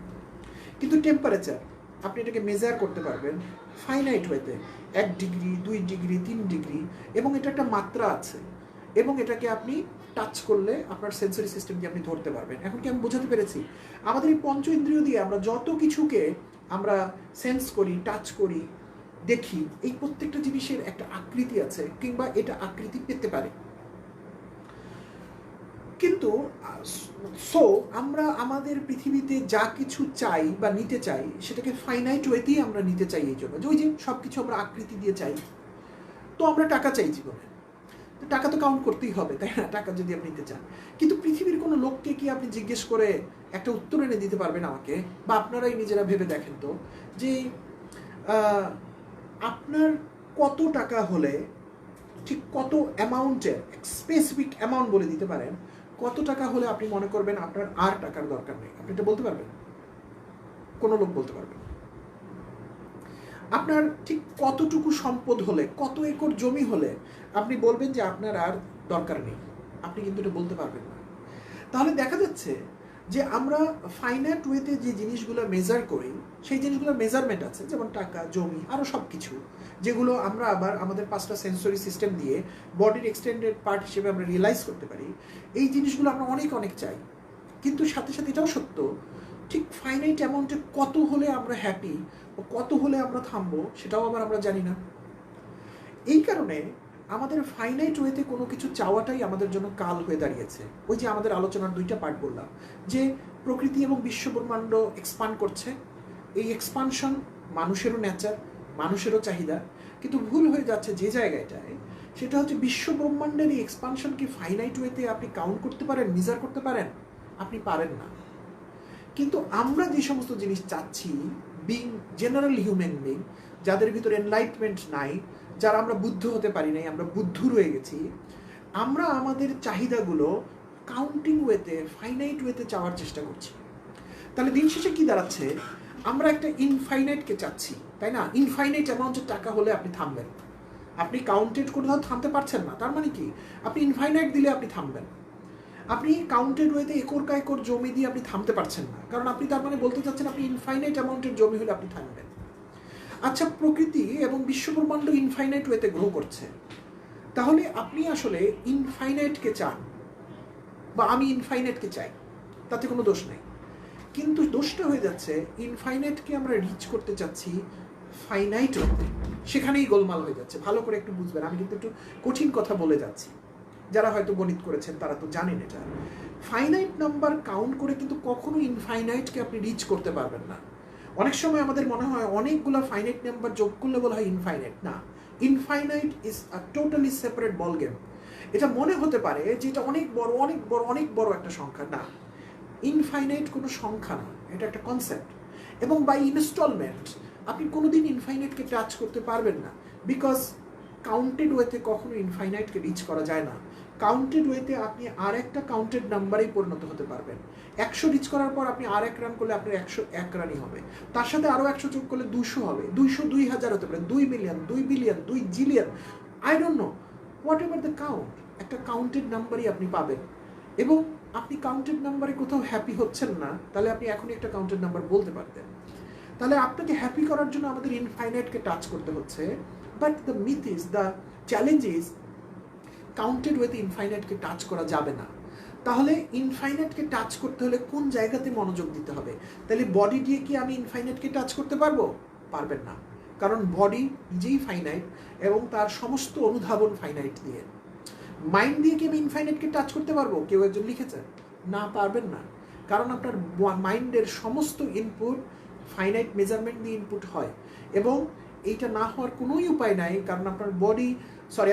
কিন্তু টেম্পারেচার আপনি এটাকে মেজার করতে পারবেন ফাইনাইট ওয়েতে, 1 ডিগ্রি, 2 ডিগ্রি, 3 ডিগ্রি, এবং এটা একটা মাত্রা আছে, এবং এটাকে আপনি টাচ করলে আপনার সেন্সরি সিস্টেম দিয়ে আপনি ধরতে পারবেন। এখন কি আমি বোঝাতে পেরেছি? আমাদের এই পঞ্চ ইন্দ্রিয় দিয়ে আমরা যত কিছুকে আমরা সেন্স করি, টাচ করি, দেখি, এই প্রত্যেকটা জিনিসের একটা আকৃতি আছে, কিংবা এটা আকৃতি পেতে পারে। কিন্তু আমরা আমাদের পৃথিবীতে যা কিছু চাই বা নিতে চাই, সেটাকে ফাইনাইট ওয়েতেই আমরা নিতে চাই। এই জন্য যে ওই যে সব কিছু আমরা আকৃতি দিয়ে চাই, তো আমরা টাকা চাই জীবনে, তো টাকা তো কাউন্ট করতেই হবে, তাই না? টাকা যদি আপনি নিতে চান, কিন্তু পৃথিবীর কোনো লোককে কি আপনি জিজ্ঞেস করে একটা উত্তর এনে দিতে পারবেন আমাকে? বা আপনারাই নিজেরা ভেবে দেখেন তো, যে আপনার কত টাকা হলে, ঠিক কত অ্যামাউন্টের স্পেসিফিক অ্যামাউন্ট বলে দিতে পারেন, কত টাকা হলে আপনি মনে করবেন আপনার আর টাকার দরকার নেই? আপনি এটা বলতে পারবেন? কোনো লোক বলতে পারবেন? আপনার ঠিক কতটুকু সম্পদ হলে, কত একর জমি হলে আপনি বলবেন যে আপনার আর দরকার নেই? আপনি কিন্তু এটা বলতে পারবেন না। তাহলে দেখা যাচ্ছে যে আমরা ফাইনাইট ওয়েতে যে জিনিসগুলো মেজার করি, সেই জিনিসগুলোর মেজারমেন্ট আছে, যেমন টাকা, জমি, আরও সব কিছু, যেগুলো আমরা আবার আমাদের 5টা সেন্সরি সিস্টেম দিয়ে বডির এক্সটেন্ডেড পার্ট হিসেবে আমরা রিয়েলাইজ করতে পারি। এই জিনিসগুলো আমরা অনেক অনেক চাই, কিন্তু সাথে সাথে এটাও সত্য, ঠিক ফাইনাইট অ্যামাউন্টে কত হলে আমরা হ্যাপি ও কত হলে আমরা থামবো, সেটাও আবার আমরা জানি না। এই কারণে আমাদের ফাইনাইট ওয়েতে কোনো কিছু চাওয়াটাই আমাদের জন্য কাল হয়ে দাঁড়িয়েছে। ওই যে আমাদের আলোচনার 2টা পার্ট বললাম, যে প্রকৃতি এবং বিশ্বব্রহ্মাণ্ড এক্সপান্ড করছে, এই এক্সপানশন মানুষেরও নেচার, মানুষেরও চাহিদা, কিন্তু ভুল হয়ে যাচ্ছে যে জায়গাটায়, সেটা হচ্ছে বিশ্বব্রহ্মাণ্ডের এই এক্সপানশন কি ফাইনাইট ওয়েতে আপনি কাউন্ট করতে পারেন, মেজার করতে পারেন? আপনি পারেন না। কিন্তু আমরা যে সমস্ত জিনিস চাচ্ছি, বিং জেনারেল হিউম্যান বিং, যাদের ভিতরে এনলাইটমেন্ট নাই, যারা আমরা বুদ্ধ হতে পারি নাই, আমরা বুদ্ধ রয়ে গেছি, আমরা আমাদের চাহিদাগুলো কাউন্টিং ওয়েতে, ফাইনাইট ওয়েতে চাওয়ার চেষ্টা করছি। তাহলে দিন শেষে কি দাঁড়াচ্ছে? আমরা একটা ইনফাইনাইটকে চাচ্ছি, তাই না? ইনফাইনাইট অ্যামাউন্টের টাকা হলে আপনি থামবেন, আপনি কাউন্টেড কোথাও থামতে পারছেন না, তার মানে কি? আপনি ইনফাইনাইট দিলে আপনি থামবেন। আপনি কাউন্টেড ওয়েতে একর কা একর জমি দিয়ে আপনি থামতে পারছেন না, কারণ আপনি তার মানে বলতে চাচ্ছেন আপনি ইনফাইনাইট অ্যামাউন্টের জমি হলে আপনি থামবেন। আচ্ছা, প্রকৃতি এবং বিশ্বব্রহ্মাণ্ড ইনফাইনাইট ওয়েতে গ্রো করছে, তাহলে আপনি আসলে ইনফাইনাইটকে চান, বা আমি ইনফাইনাইটকে চাই, তাতে কোনো দোষ নেই। কিন্তু দোষটা হয়ে যাচ্ছে ইনফাইনাইটকে আমরা রিচ করতে চাচ্ছি ফাইনাইট ওয়েতে, সেখানেই গোলমাল হয়ে যাচ্ছে। ভালো করে একটু বুঝবেন, আমি কিন্তু একটু কঠিন কথা বলে যাচ্ছি, যারা হয়তো গণিত করেছেন তারা তো জানেন এটা। ফাইনাইট নাম্বার কাউন্ট করে কিন্তু কখনো ইনফাইনাইটকে আপনি রিচ করতে পারবেন না। অনেক সময় আমাদের মনে হয় অনেকগুলো ফাইনাইট নাম্বার যোগ করলে বলা হয় ইনফাইনাইট। না, infinite is a totally separate ball game. এটা মনে হতে পারে যে এটা অনেক বড় অনেক বড় অনেক বড় একটা সংখ্যা, না, ইনফাইনাইট কোনো সংখ্যা না, এটা একটা কনসেপ্ট। এবং বাই ইনস্টলমেন্ট আপনি কোনোদিন ইনফাইনাইটকে টাচ করতে পারবেন না, বিকজ কাউন্টেড ওয়েতে কখনো ইনফাইনাইটকে রিচ করা যায় না। কাউন্টেড ওয়েতে আপনি আর একটা কাউন্টেড নাম্বারেই পরিণত হতে পারবেন। 100 রিচ করার পর আপনি আর 1 রান করলে আপনার 101 রানই হবে, তার সাথে আরও 100 যোগ করলে 200 হবে, 200 2000 হতে পারে, 2 million, 2 billion, 2 zillion, I don't know, what ever the count, একটা কাউন্টেড নাম্বারই আপনি পাবেন। এবং আপনি কাউন্টেড নাম্বারে কোথাও হ্যাপি হচ্ছেন না, তাহলে আপনি এখনই একটা কাউন্টেড নাম্বার বলতে পারতেন। তাহলে আপনাকে হ্যাপি করার জন্য আমাদের ইনফাইনাইটকে টাচ করতে হচ্ছে। But the myth is, the challenge is, counted ওয়েতে ইনফাইনাইটকে টাচ করা যাবে না। তাহলে ইনফাইনাইটকে টাচ করতে হলে কোন জায়গাতে মনোযোগ দিতে হবে? তাহলে বডি দিয়ে কি আমি ইনফাইনাইটকে টাচ করতে পারবো? পারবেন না, কারণ বডি নিজেই ফাইনাইট এবং তার সমস্ত অনুধাবন ফাইনাইট দিয়ে। মাইন্ড দিয়ে কি আমি ইনফাইনাইটকে টাচ করতে পারবো? কেউ একজন লিখেছেন, না, পারবেন না, কারণ আপনার মাইন্ডের সমস্ত ইনপুট ফাইনাইট মেজারমেন্ট দিয়ে ইনপুট হয়, এবং এইটা না হওয়ার কোনোই উপায় নাই, কারণ আপনার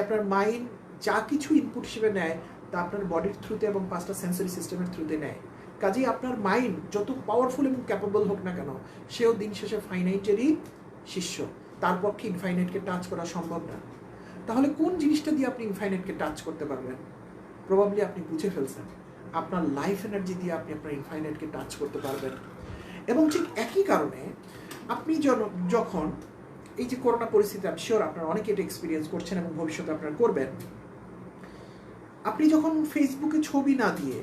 আপনার মাইন্ড যা কিছু ইনপুট হিসেবে নেয় তা আপনার বডির থ্রুতে এবং 5টা সেন্সরি সিস্টেমের থ্রুতে নেয়। কাজেই আপনার মাইন্ড যত পাওয়ারফুল এবং ক্যাপেবল হোক না কেন, সেও দিন শেষে ফাইনাইটেরই শিষ্য। তার পক্ষে ইনফাইনাইটকে টাচ করা সম্ভব না। তাহলে কোন জিনিসটা দিয়ে আপনি ইনফাইনাইটকে টাচ করতে পারবেন? প্রবাবলি আপনি বুঝে ফেলছেন, আপনার লাইফ এনার্জি দিয়ে আপনি আপনার ইনফাইনাইটকে টাচ করতে পারবেন। এবং ঠিক একই কারণে আপনি যখন এই যে করোনা পরিস্থিতি, আমি শিওর আপনারা অনেকে এটা এক্সপিরিয়েন্স করছেন এবং ভবিষ্যতে আপনারা করবেন, আপনি যখন ফেসবুকে ছবি না দিয়ে,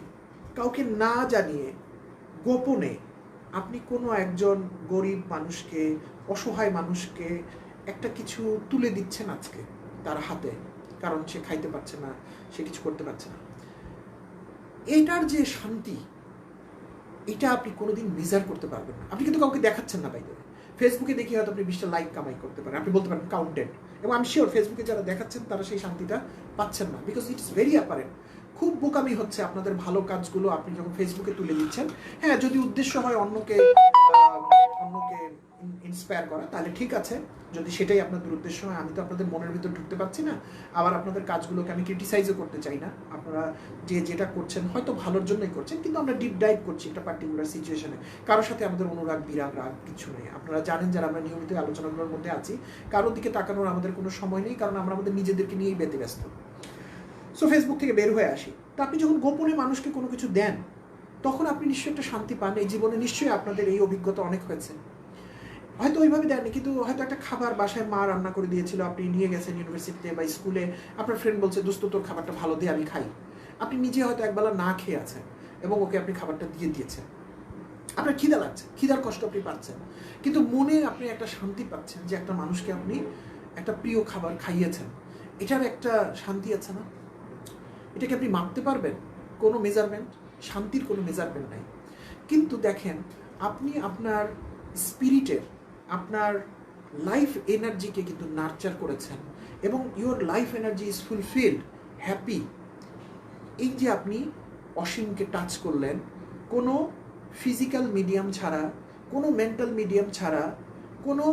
কাউকে না জানিয়ে, গোপনে আপনি কোনো একজন গরিব মানুষকে, অসহায় মানুষকে একটা কিছু তুলে দিচ্ছেন আজকে তার হাতে, কারণ সে খাইতে পারছে না, সে কিছু করতে পারছে না, এটার যে শান্তি, এটা আপনি কোনোদিন মেজার করতে পারবেন না। আপনি কিন্তু কাউকে দেখাচ্ছেন না, বাইরে ফেসবুকে দেখি হয়তো আপনি 20টা লাইক কামাই করতে পারেন, আপনি বলতে পারেন কাউন্টেড, এবং আমি শিওর ফেসবুকে যারা দেখাচ্ছেন তারা সেই শান্তিটা পাচ্ছেন না, বিকজ ইটস ভেরি অ্যাপারেন্ট। খুব বোকামি হচ্ছে আপনাদের ভালো কাজগুলো আপনি যখন ফেসবুকে তুলে দিচ্ছেন। হ্যাঁ, যদি উদ্দেশ্য হয় অন্যকে ইন্সপায়ার করা, তাহলে ঠিক আছে। যদি সেটাই আপনাদের উদ্দেশ্য হয়, আমি তো আপনাদের মনের ভিতর ঢুকতে পারছি না, আবার আপনাদের কাজগুলোকে আমি ক্রিটিসাইজও করতে চাই না। আপনারা যেটা করছেন হয়তো ভালোর জন্যই করছেন, কিন্তু আমরা ডিপ ডাইভ করছি একটা পার্টিকুলার সিচুয়েশনে। কারোর সাথে আমাদের অনুরাগ বিরাগ রাগ কিছু নেই। আপনারা জানেন যারা আমরা নিয়মিত আলোচনাগুলোর মধ্যে আছি, কারোর দিকে তাকানোর আমাদের কোনো সময় নেই, কারণ আমরা আমাদের নিজেদেরকে নিয়েই ব্যস্ত। সো ফেসবুক থেকে বের হয়ে আসি। তা আপনি যখন গোপনে মানুষকে কোনো কিছু দেন, তখন আপনি নিশ্চয়ই একটা শান্তি পান। এই জীবনে নিশ্চয়ই আপনাদের এই অভিজ্ঞতা অনেক হয়েছে। হয়তো ওইভাবে দেননি, কিন্তু হয়তো একটা খাবার বাসায় মা রান্না করে দিয়েছিল, আপনি নিয়ে গেছেন ইউনিভার্সিটিতে বা স্কুলে, আপনার ফ্রেন্ড বলছে দোস্ত তোর খাবারটা ভালো দিয়ে আমি খাই। আপনি নিজে হয়তো একবেলা না খেয়ে আছেন এবং ওকে আপনি খাবারটা দিয়ে দিয়েছেন। আপনার খিদা লাগছে, খিদার কষ্ট আপনি পাচ্ছেন, কিন্তু মনে আপনি একটা শান্তি পাচ্ছেন যে একটা মানুষকে আপনি একটা প্রিয় খাবার খাইয়েছেন। এটার একটা শান্তি আছে না? এটাকে আপনি মাপতে পারবেন? কোনো মেজারমেন্ট, শান্তির কোনো মেজারমেন্ট নাই। কিন্তু দেখেন, আপনি আপনার স্পিরিটের, আপনার লাইফ এনার্জিকে কিন্তু নার্চার করেছেন এবং your life energy is fulfilled, happy. এই যে আপনি অসীমকে টাচ করলেন, কোনো ফিজিক্যাল মিডিয়াম ছাড়া, কোনো মেন্টাল মিডিয়াম ছাড়া, কোনো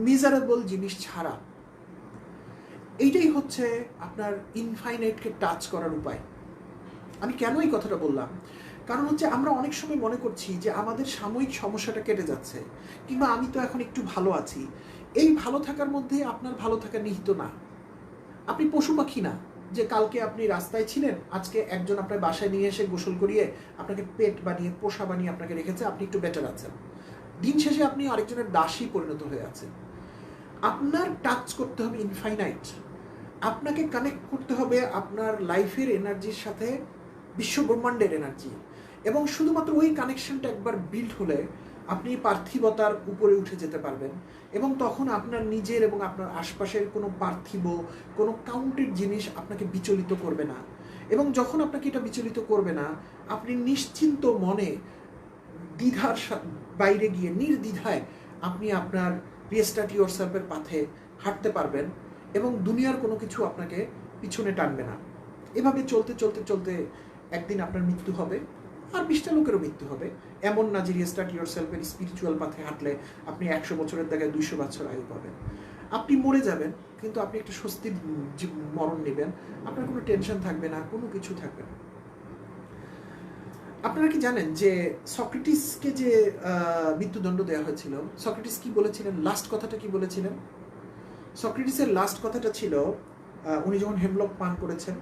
মিজারেবল জিনিস ছাড়া, এইটাই হচ্ছে আপনার ইনফাইনাইটকে টাচ করার উপায়। আমি কেন এই কথাটা বললাম? কারণ হচ্ছে আমরা অনেক সময় মনে করছি যে আমাদের সাময়িক সমস্যাটা কেটে যাচ্ছে, কিংবা আমি তো এখন একটু ভালো আছি। এই ভালো থাকার মধ্যে আপনার ভালো থাকা নিহিত না। আপনি পশু পাখি না যে কালকে আপনি রাস্তায় ছিলেন, আজকে একজন আপনার বাসায় নিয়ে এসে গোসল করিয়ে আপনাকে পেট বানিয়ে, পোষা বানিয়ে আপনাকে রেখেছে, আপনি একটু বেটার আছেন। দিন শেষে আপনি আরেকজনের দাসী পরিণত হয়ে আছেন। আপনার টাচ করতে হবে ইনফাইনাইট। আপনাকে কানেক্ট করতে হবে আপনার লাইফের এনার্জির সাথে, বিশ্ব ব্রহ্মাণ্ডের এনার্জি। এবং শুধুমাত্র ওই কানেকশনটা একবার বিল্ড হলে আপনি পার্থিবতার উপরে উঠে যেতে পারবেন, এবং তখন আপনার নিজের এবং আপনার আশপাশের কোনো পার্থিব, কোনো কাউন্টেড জিনিস আপনাকে বিচলিত করবে না। এবং যখন আপনাকে এটা বিচলিত করবে না, আপনি নিশ্চিন্ত মনে দ্বিধার বাইরে গিয়ে নির্দ্বিধায় আপনি আপনার রিস্টার্ট ইয়োরসেলফের পাথে হাঁটতে পারবেন, এবং দুনিয়ার কোনো কিছু আপনাকে পিছনে টানবে না। এভাবে চলতে চলতে চলতে একদিন আপনার মৃত্যু হবে, আর 20টা লোকেরও মৃত্যু হবে। এমন না যে রিস্টার্ট ইয়োরসেলফের স্পিরিচুয়াল পাথে হাঁটলে আপনি 100 বছরের জায়গায় 200 বছর আয়ু পাবেন। আপনি মরে যাবেন, কিন্তু আপনি একটা স্বস্তির মরণ নেবেন। আপনার কোনো টেনশন থাকবে না, কোনো কিছু থাকবে না। আপনারা কি জানেন যে সক্রেটিসকে যে মৃত্যুদণ্ড দেওয়া হয়েছিল, সক্রেটিস কি বলেছিলেন? লাস্ট কথাটা কি বলেছিলেন? সক্রেটিসের লাস্ট কথাটা ছিল, উনি যখন হেমলক পান করেছেন,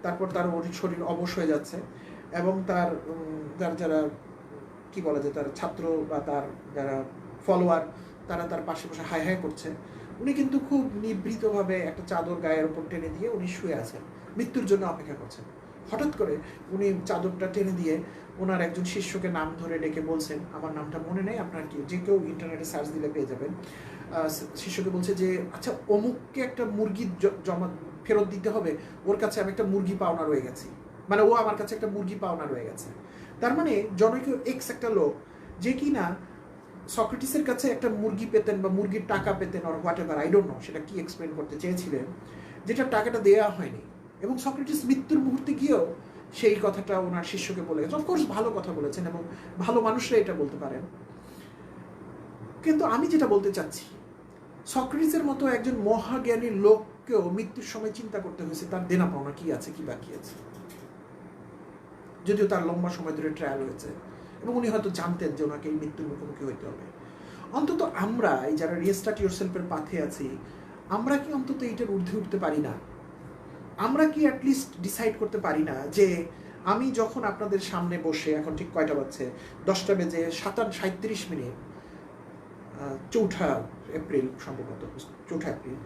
তারপর তার শরীর অবশ হয়ে যাচ্ছে, এবং তার যারা কি বলা যায়, তার ছাত্র বা তার যারা ফলোয়ার, তারা তার পাশে বসে হাই হাই করছে। উনি কিন্তু খুব নিভৃতভাবে একটা চাদর গায়ের ওপর টেনে দিয়ে উনি শুয়ে আছেন, মৃত্যুর জন্য অপেক্ষা করছেন। হঠাৎ করে উনি চাদরটা টেনে দিয়ে ওনার একজন শিষ্যকে নাম ধরে ডেকে বলছেন, আমার নামটা মনে নেই, আপনার কি যে কেউ ইন্টারনেটে সার্চ দিলে পেয়ে যাবেন। শিষ্যকে বলছে যে আচ্ছা, অমুককে একটা মুরগি জমা ফেরত দিতে হবে, ওর কাছে আমি একটা মুরগি পাওনা রয়ে গেছি, মানে ও আমার কাছে একটা মুরগি পাওনা রয়ে গেছে। তার মানে জনৈক এক্স একটা লোক, যে কিনা সক্রেটিসের কাছে একটা মুরগি পেতেন বা মুরগির টাকা পেতেন, or what ever, I don't know সেটা কি এক্সপ্লেন করতে চেয়েছিলেন, যেটার টাকাটা দেওয়া হয়নি। এবং সক্রেটিস মৃত্যুর মুহূর্তে গিয়েও সেই কথাটা ওনার শিষ্যকে বলে গেছে। অফকোর্স ভালো কথা বলেছেন, এবং ভালো মানুষরা এটা বলতে পারেন। কিন্তু আমি যেটা বলতে চাচ্ছি, সক্রেটিসের মতো একজন মহাজ্ঞানী লোককেও মৃত্যুর সময় চিন্তা করতে হয়েছে তার দেনা পাওনা কি আছে, কি বাকি আছে। যদিও তার লম্বা সময় ধরে ট্রায়াল হয়েছে, এবং উনি হয়তো জানতেন যে ওনাকে এই মৃত্যুর মুখোমুখি হইতে হবে। অন্তত আমরা এই যারা রিস্টার্ট ইয়োরসেলফের পাথে আছি, আমরা কি অন্তত এইটার ঊর্ধ্বে উঠতে পারি না? আমরা কি অ্যাটলিস্ট ডিসাইড করতে পারি না যে আমি যখন আপনাদের সামনে বসে, এখন ঠিক কয়টা বাজছে, 10টা বেজে 37:37, 4 এপ্রিল সম্ভবত, 4 এপ্রিল,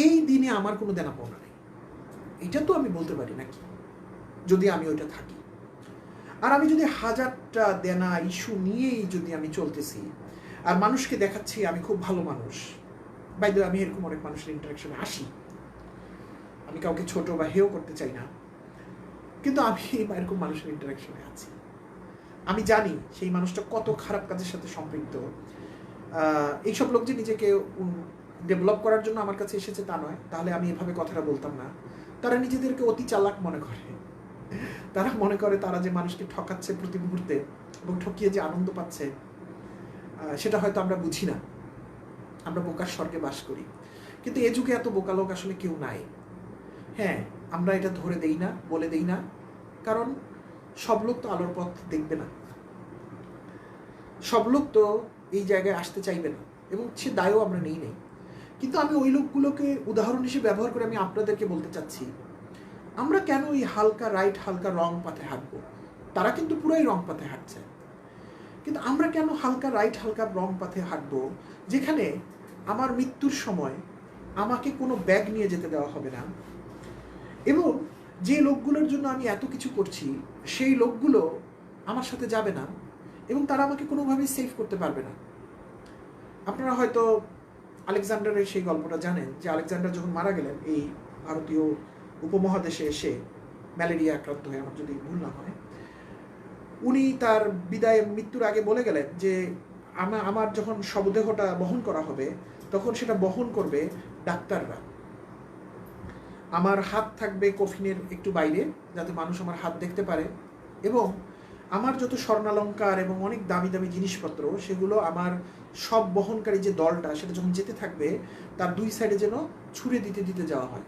এই দিনে আমার কোনো দেনা পাওনা নেই, এটা তো আমি বলতে পারি নাকি, যদি আমি ওইটা থাকি। আর আমি যদি 1000টা দেনা ইস্যু নিয়েই যদি আমি চলতেছি আর মানুষকে দেখাচ্ছি আমি খুব ভালো মানুষ, বাই দ্য ওয়ে আমি এরকম অনেক মানুষের ইন্টারাকশনে আসি, আমি কাউকে ছোট বা হেও করতে চাই না, কিন্তু আমি এরকম মানুষের ইন্টারাকশনে আছি, আমি জানি সেই মানুষটা কত খারাপ কাজের সাথে সম্পৃক্ত। এইসব লোক যে নিজেকে ডেভেলপ করার জন্য আমার কাছে এসেছে তা নয়, তাহলে আমি এভাবে কথাটা বলতাম না। তারা নিজেদেরকে অতি চালাক মনে করে, তারা মনে করে তারা যে মানুষকে ঠকাচ্ছে প্রতি মুহূর্তে এবং ঠকিয়ে যে আনন্দ পাচ্ছে, সেটা হয়তো আমরা বুঝি না, আমরা বোকার স্বর্গে বাস করি। কিন্তু এ যুগে এত বোকা লোক আসলে কেউ নাই। হ্যাঁ, আমরা এটা ধরে দেই না, বলে দেই না, কারণ সব লোক তো আলোর পথ দেখবে না, সব লোক তো এই জায়গায় আসতে চাইবে না, এবং সে দায়ও আমরা নেই। কিন্তু আমি ওই লোকগুলোকে উদাহরণ হিসেবে ব্যবহার করে আমি আপনাদেরকে বলতে চাচ্ছি, আমরা কেন এই হালকা রাইট হালকা রং পথে হাঁটবো? তারা কিন্তু পুরাই রং পথে হাঁটছে, কিন্তু আমরা কেন হালকা রাইট হালকা রং পথে হাঁটবো, যেখানে আমার মৃত্যুর সময় আমাকে কোনো ব্যাগ নিয়ে যেতে দেওয়া হবে না, এবং যে লোকগুলোর জন্য আমি এত কিছু করছি সেই লোকগুলো আমার সাথে যাবে না, এবং তারা আমাকে কোনোভাবেই সেভ করতে পারবে না। আপনারা হয়তো আলেকজান্ডারের সেই গল্পটা জানেন, যে আলেকজান্ডার যখন মারা গেলেন এই ভারতীয় উপমহাদেশে এসে ম্যালেরিয়া আক্রান্ত হয়ে, আমার যদি ভুল না হয়, উনি তার বিদায় মৃত্যুর আগে বলে গেলেন যে আমার যখন শবদেহটা বহন করা হবে তখন সেটা বহন করবে ডাক্তাররা, আমার হাত থাকবে কফিনের একটু বাইরে যাতে মানুষ আমার হাত দেখতে পারে, এবং আমার যত স্বর্ণালঙ্কার এবং অনেক দামি দামি জিনিসপত্র সেগুলো আমার সব বহনকারী যে দলটা সেটা যখন যেতে থাকবে তার 2 সাইডে যেন ছুঁড়ে দিতে দিতে যাওয়া হয়।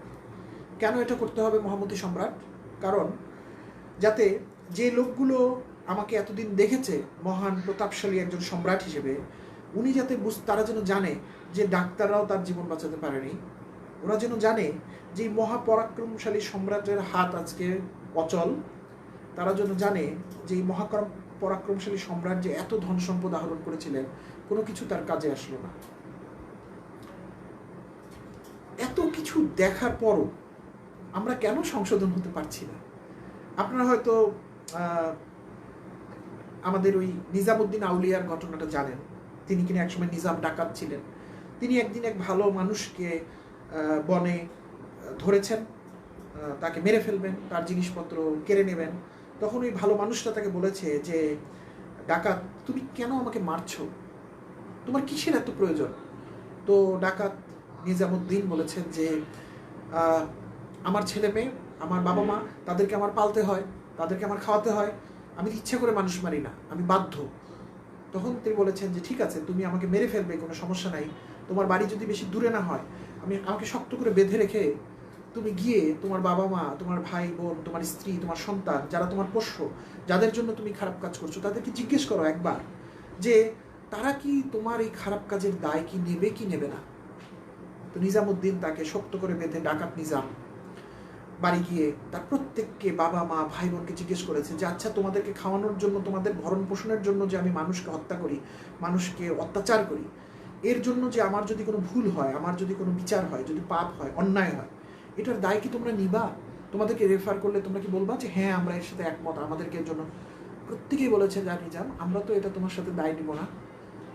কেন এটা করতে হবে মহামতি সম্রাট? কারণ যাতে যে লোকগুলো আমাকে এতদিন দেখেছে মহান প্রতাপশালী একজন সম্রাট হিসেবে, উনি যাতে তারা যেন জানে যে ডাক্তাররাও তার জীবন বাঁচাতে পারেনি, ওরা যেন জানে যে মহাপরাক্রমশালী সম্রাটের হাত আজকে অচল, তারা যেন জানে যে এই পরাক্রমশালী সম্রাট যে এত ধন সম্পদ আহরণ করেছিলেন কোনো কিছু তার কাজে আসলো না। এত কিছু দেখার পরও আমরা কেন সংশোধন হতে পারছি না? আপনারা হয়তো আমাদের ওই নিজামুদ্দিন আউলিয়ার ঘটনাটা জানেন, তিনি কিনা একসময় নিজাম ডাকাত ছিলেন। তিনি একদিন এক ভালো মানুষকে বনে ধরেছেন, তাকে মেরে ফেলবেন, তার জিনিসপত্র কেড়ে নেবেন। তখন ওই ভালো মানুষটা তাকে বলেছে যে, ডাকাত তুমি কেন আমাকে মারছো, তোমার কিসের এত প্রয়োজন? তো ডাকাত নিজামুদ্দিন বলেছেন যে আমার ছেলে মেয়ে, আমার বাবা মা, তাদেরকে আমার পালতে হয়, তাদেরকে আমার খাওয়াতে হয়, আমি ইচ্ছা করে মানুষ মারি না, আমি বাধ্য। তখন তিনি বলেছেন যে ঠিক আছে, তুমি আমাকে মেরে ফেলবে, কোনো সমস্যা নাই, তোমার বাড়ি যদি বেশি দূরে না হয়, আমাকে শক্ত করে বেঁধে রেখে তুমি গিয়ে তোমার বাবা মা, তোমার ভাই বোন, তোমার স্ত্রী, তোমার সন্তান, যারা তোমার পোষ্য, যাদের জন্য তুমি খারাপ কাজ করছো, তাদেরকে জিজ্ঞেস করো একবার যে তারা কি তোমার এই খারাপ কাজের দায় কি নেবে কি নেবে না। তো নিজামুদ্দিন তাকে শক্ত করে বেঁধে ডাকাত নিজাম বাড়ি গিয়ে তার প্রত্যেককে, বাবা মা ভাই বোনকে জিজ্ঞেস করেছে যে আচ্ছা, তোমাদেরকে খাওয়ানোর জন্য, তোমাদের ভরণ পোষণের জন্য যে আমি মানুষকে হত্যা করি, মানুষকে অত্যাচার করি, এর জন্য যে আমার যদি কোনো ভুল হয়, আমার যদি কোনো বিচার হয়, যদি পাপ হয়, অন্যায় হয়, এটার দায় কি তোমরা নিবা? তোমাদেরকে রেফার করলে তোমরা কি বলবা যে হ্যাঁ আমরা এর সাথে একমত, আমাদেরকে জন্য? প্রত্যেকেই বলেছে যা নিজাম, আমরা তো এটা তোমার সাথে দায় নিব না,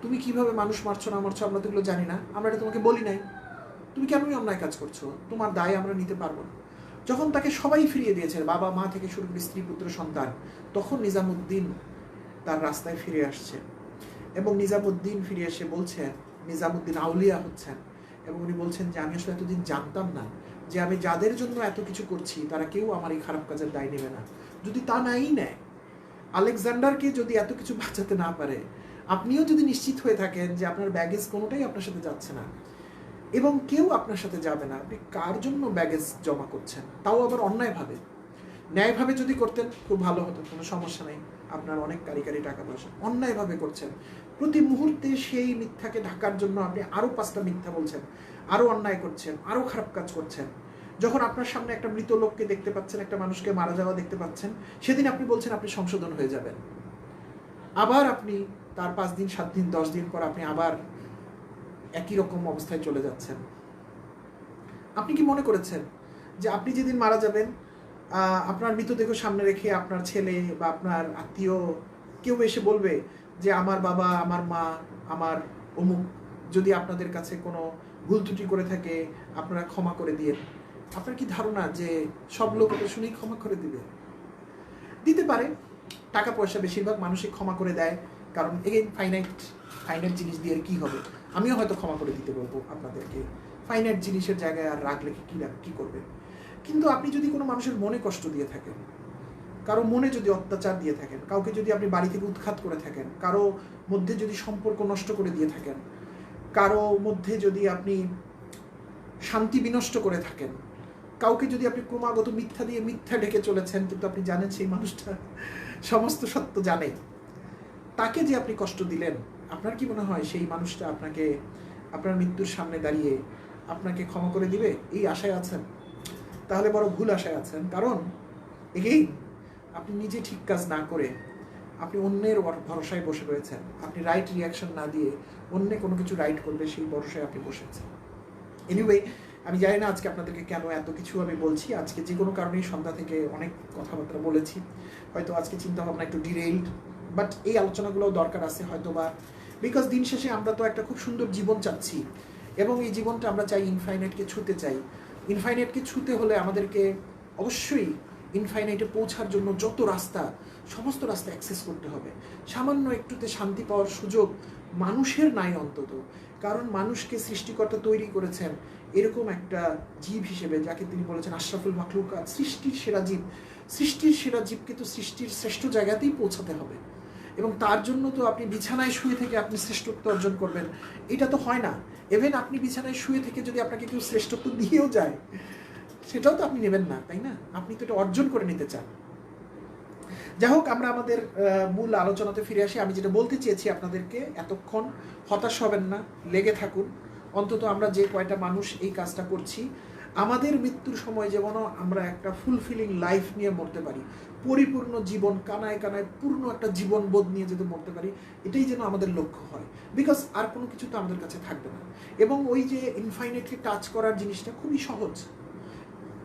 তুমি কিভাবে মানুষ মারছো না মারছো আমরা তো এগুলো জানি না, আমরা এটা তোমাকে বলি নাই, তুমি কেনই অন্যায় কাজ করছো, তোমার দায় আমরা নিতে পারবো না। যখন তাকে সবাই ফিরিয়ে দিয়েছে, বাবা মা থেকে শুরু করে স্ত্রী পুত্র সন্তান, তখন নিজামুদ্দিন তার রাস্তায় ফিরে আসছে, এবং নিজামুদ্দিন ফিরে এসে বলছেন, নিজামুদ্দিন আউলিয়া হচ্ছেন, এবং উনি বলছেন যে আমি আসলে এতদিন জানতাম না যে আমি যাদের জন্য এত কিছু করছি তারা কেউ আমার এই খারাপ কাজের দায় নেবে না। যদি তা নাই নেয়, আলেকজান্ডারকে যদি এত কিছু বাঁচাতে না পারে, আপনিও যদি নিশ্চিত হয়ে থাকেন যে আপনার ব্যাগেজ কোনোটাই আপনার সাথে যাচ্ছে না এবং কেউ আপনার সাথে যাবে না, আপনি কার জন্য ব্যাগেজ জমা করছেন, তাও আবার অন্যায়ভাবে? ন্যায়ভাবে যদি করতেন খুব ভালো হতো, কোনো সমস্যা নেই, আপনার অনেক কারি টাকা পয়সা। অন্যায়ভাবে করছেন, প্রতি মুহূর্তে সেই মিথ্যাকে ঢাকার জন্য আপনি আরও 5টা মিথ্যা বলছেন, আরও অন্যায় করছেন, আরও খারাপ কাজ করছেন। যখন আপনার সামনে একটা মৃত লোককে দেখতে পাচ্ছেন, একটা মানুষকে মারা যাওয়া দেখতে পাচ্ছেন, সেদিন আপনি বলছেন আপনি সংশোধন হয়ে যাবেন। আবার আপনি তার 5 দিন 7 দিন 10 দিন পর আপনি আবার একই রকম অবস্থায় চলে যাচ্ছেন। আপনি কি মনে করেছেন যে আপনি যেদিন মারা যাবেন, আপনার মৃতদেহ সামনে রেখে আপনার ছেলে বা আপনার আত্মীয় কেউ এসে বলবে যে আমার বাবা, আমার মা, আমার অমুক যদি আপনাদের কাছে কোনো ভুল ত্রুটি করে থাকে আপনারা ক্ষমা করে দিয়ে? আপনার কি ধারণা যে সব লোক ওটা শুনেই ক্ষমা করে দিতে পারে? টাকা পয়সা বেশিরভাগ মানুষই ক্ষমা করে দেয়, কারণ এগেইন ফাইনাইট জিনিস দিয়ে কি হবে। আমিও হয়তো ক্ষমা করে দিতে বলবো আপনাদেরকে, ফাইনাইট জিনিসের জায়গায় আর রাগ লেগে কী করবে। কিন্তু আপনি যদি কোনো মানুষের মনে কষ্ট দিয়ে থাকেন, কারো মনে যদি অত্যাচার দিয়ে থাকেন, কাউকে যদি আপনি বাড়ি থেকে উৎখাত করে থাকেন, কারো মধ্যে যদি সম্পর্ক নষ্ট করে দিয়ে থাকেন, কারো মধ্যে যদি আপনি শান্তি বিনষ্ট করে থাকেন, কাউকে যদি আপনি ক্রমাগত মিথ্যা দিয়ে মিথ্যা ঢেকে চলেছেন, কিন্তু আপনি জানেন সেই মানুষটা সমস্ত সত্য জানে, তাকে যে আপনি কষ্ট দিলেন, আপনার কি মনে হয় সেই মানুষটা আপনাকে আপনার মৃত্যুর সামনে দাঁড়িয়ে আপনাকে ক্ষমা করে দিবে? এই আশায় আছেন? তাহলে বড় ভুল আশায় আছেন। কারণ এগেইন আপনি নিজে ঠিক কাজ না করে আপনি অন্যের ভরসায় বসে রয়েছেন। আপনি রাইট রিয়াকশন না দিয়ে অন্য কোনো কিছু রাইট করবে সেই ভরসায় আপনি বসেছেন। এনিওয়ে, আমি জানি না আজকে আপনাদেরকে কেন এত কিছু আমি বলছি। আজকে যে কোনো কারণেই সন্ধ্যা থেকে অনেক কথাবার্তা বলেছি, হয়তো আজকে চিন্তা ভাবনা একটু ডিরেইলড, বাট এই আলোচনাগুলোও দরকার আছে হয়তো বা, বিকজ দিন শেষে আমরা তো একটা খুব সুন্দর জীবন চাচ্ছি এবং এই জীবনটা আমরা চাই ইনফাইনাইটকে ছুঁতে চাই। ইনফাইনাইটকে ছুঁতে হলে আমাদেরকে অবশ্যই ইনফাইনাইটে পৌঁছার জন্য যত রাস্তা, সমস্ত রাস্তা অ্যাক্সেস করতে হবে। সামান্য একটুতে শান্তি পাওয়ার সুযোগ মানুষের নাই অন্তত, কারণ মানুষকে সৃষ্টিকর্তা তৈরি করেছেন এরকম একটা জীব হিসেবে, যাকে তিনি বলেছেন আশরাফুল মাখলুকাত, সৃষ্টির সেরা জীব। সৃষ্টির সেরা জীবকে তো সৃষ্টির শ্রেষ্ঠ জায়গাতেই পৌঁছাতে হবে, এবং তার জন্য তো আপনি বিছানায় শুয়ে থেকে আপনি শ্রেষ্ঠত্ব অর্জন করবেন, এটা তো হয় না। ইভেন আপনি বিছানায় শুয়ে থেকে যদি আপনাকে কেউ শ্রেষ্ঠত্ব দিয়েও যায়, সেটাও তো আপনি নেবেন না, তাই না? আপনি তো এটা অর্জন করে নিতে চান। যাই হোক, আমরা আমাদের মূল আলোচনাতে ফিরে আসি। আমি যেটা বলতে চেয়েছি আপনাদেরকে, এতক্ষণ হতাশ হবেন না, লেগে থাকুন। অন্তত আমরা যে কয়টা মানুষ এই কাজটা করছি, আমাদের মৃত্যুর সময় যেমন আমরা একটা ফুলফিলিং লাইফ নিয়ে মরতে পারি, পরিপূর্ণ জীবন, কানায় কানায় পূর্ণ একটা জীবনবোধ নিয়ে যদি মরতে পারি, এটাই যেন আমাদের লক্ষ্য হয়। বিকজ আর কোনো কিছু তো আমাদের কাছে থাকবে না। এবং ওই যে ইনফাইনাইটলি টাচ করার জিনিসটা খুবই সহজ।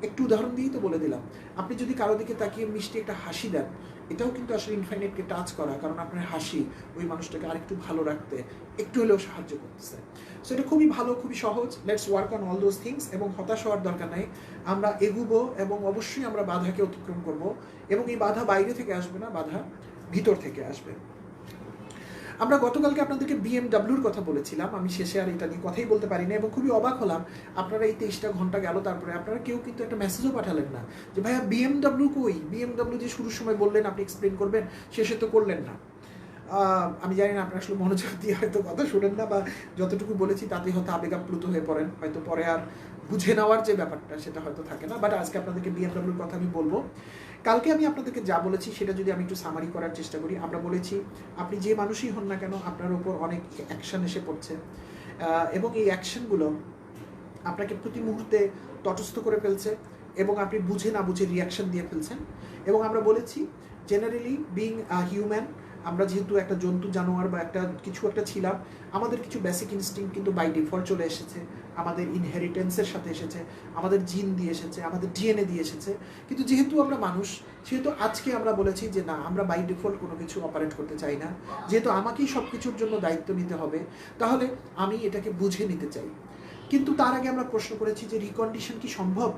একটু উদাহরণ দিয়েই তো বলে দিলাম। আপনি যদি কারো দিকে তাকিয়ে মিষ্টি একটা হাসি দেন, এটাও কিন্তু আসলে ইনফাইনাইটকে টাচ করা, কারণ আপনার হাসি ওই মানুষটাকে আরেকটু ভালো রাখতে একটু হলেও সাহায্য করতেছে। সো এটা খুবই ভালো, খুবই সহজ। Let's work on all those things. এবং হতাশ হওয়ার দরকার নাই, আমরা এগুবো এবং অবশ্যই আমরা বাধাকে অতিক্রম করব। এবং এই বাধা বাইরে থেকে আসবে না, বাধা ভিতর থেকে আসবে। আমরা গতকালকে আপনাদেরকে বিএমডাব্লিউর কথা বলেছিলাম, আমি শেষে আর এটা নিয়ে কথাই বলতে পারি না, এবং খুবই অবাক হলাম। আপনারা এই 23টা ঘন্টা গেল, তারপরে আপনারা কেউ কিন্তু একটা মেসেজও পাঠালেন না যে ভাইয়া বিএমডাব্লিউ কই, বিএমডাব্লিউ যে শুরুর সময় বললেন আপনি এক্সপ্লেন করবেন, শেষে তো করলেন না। আমি জানি না আপনারা আসলে মনোযোগ দিয়ে হয়তো কথা শুনেন না, বা যতটুকু বলেছি তাতেই হয়তো আবেগাপ্লুত হয়ে পড়েন, হয়তো পরে আর বুঝে নেওয়ার যে ব্যাপারটা সেটা হয়তো থাকে না। বাট আজকে আপনাদেরকে বিএমডাব্লিউর কথা আমি বলবো। কালকে আমি আপনাদেরকে যা বলেছি সেটা যদি আমি একটু সামারি করার চেষ্টা করি, আমরা বলেছি আপনি যে মানুষই হন না কেন আপনার উপর অনেক অ্যাকশন এসে পড়ছে, এবং এই অ্যাকশনগুলো আপনাকে প্রতি মুহূর্তে তটস্থ করে ফেলছে, এবং আপনি বুঝে না বুঝে রিয়াকশন দিয়ে ফেলছেন। এবং আমরা বলেছি জেনারেলি বিং হিউম্যান, আমরা যেহেতু একটা জন্তু জানোয়ার বা কিছু একটা ছিলাম, আমাদের কিছু বেসিক ইনস্টিংক্ট কিন্তু বাই ডিফল্ট চলে এসেছে, আমাদের ইনহেরিটেন্সের সাথে এসেছে, আমাদের জিন দিয়ে এসেছে, আমাদের ডিএনএ দিয়ে এসেছে। কিন্তু যেহেতু আমরা মানুষ, সেহেতু আজকে আমরা বলেছি যে না, আমরা বাই ডিফল্ট কোনো কিছু অপারেট করতে চাই না। যেহেতু আমাকেই সব কিছুর জন্য দায়িত্ব নিতে হবে, তাহলে আমি এটাকে বুঝে নিতে চাই। কিন্তু তার আগে আমরা প্রশ্ন করেছি যে রিকন্ডিশন কি সম্ভব?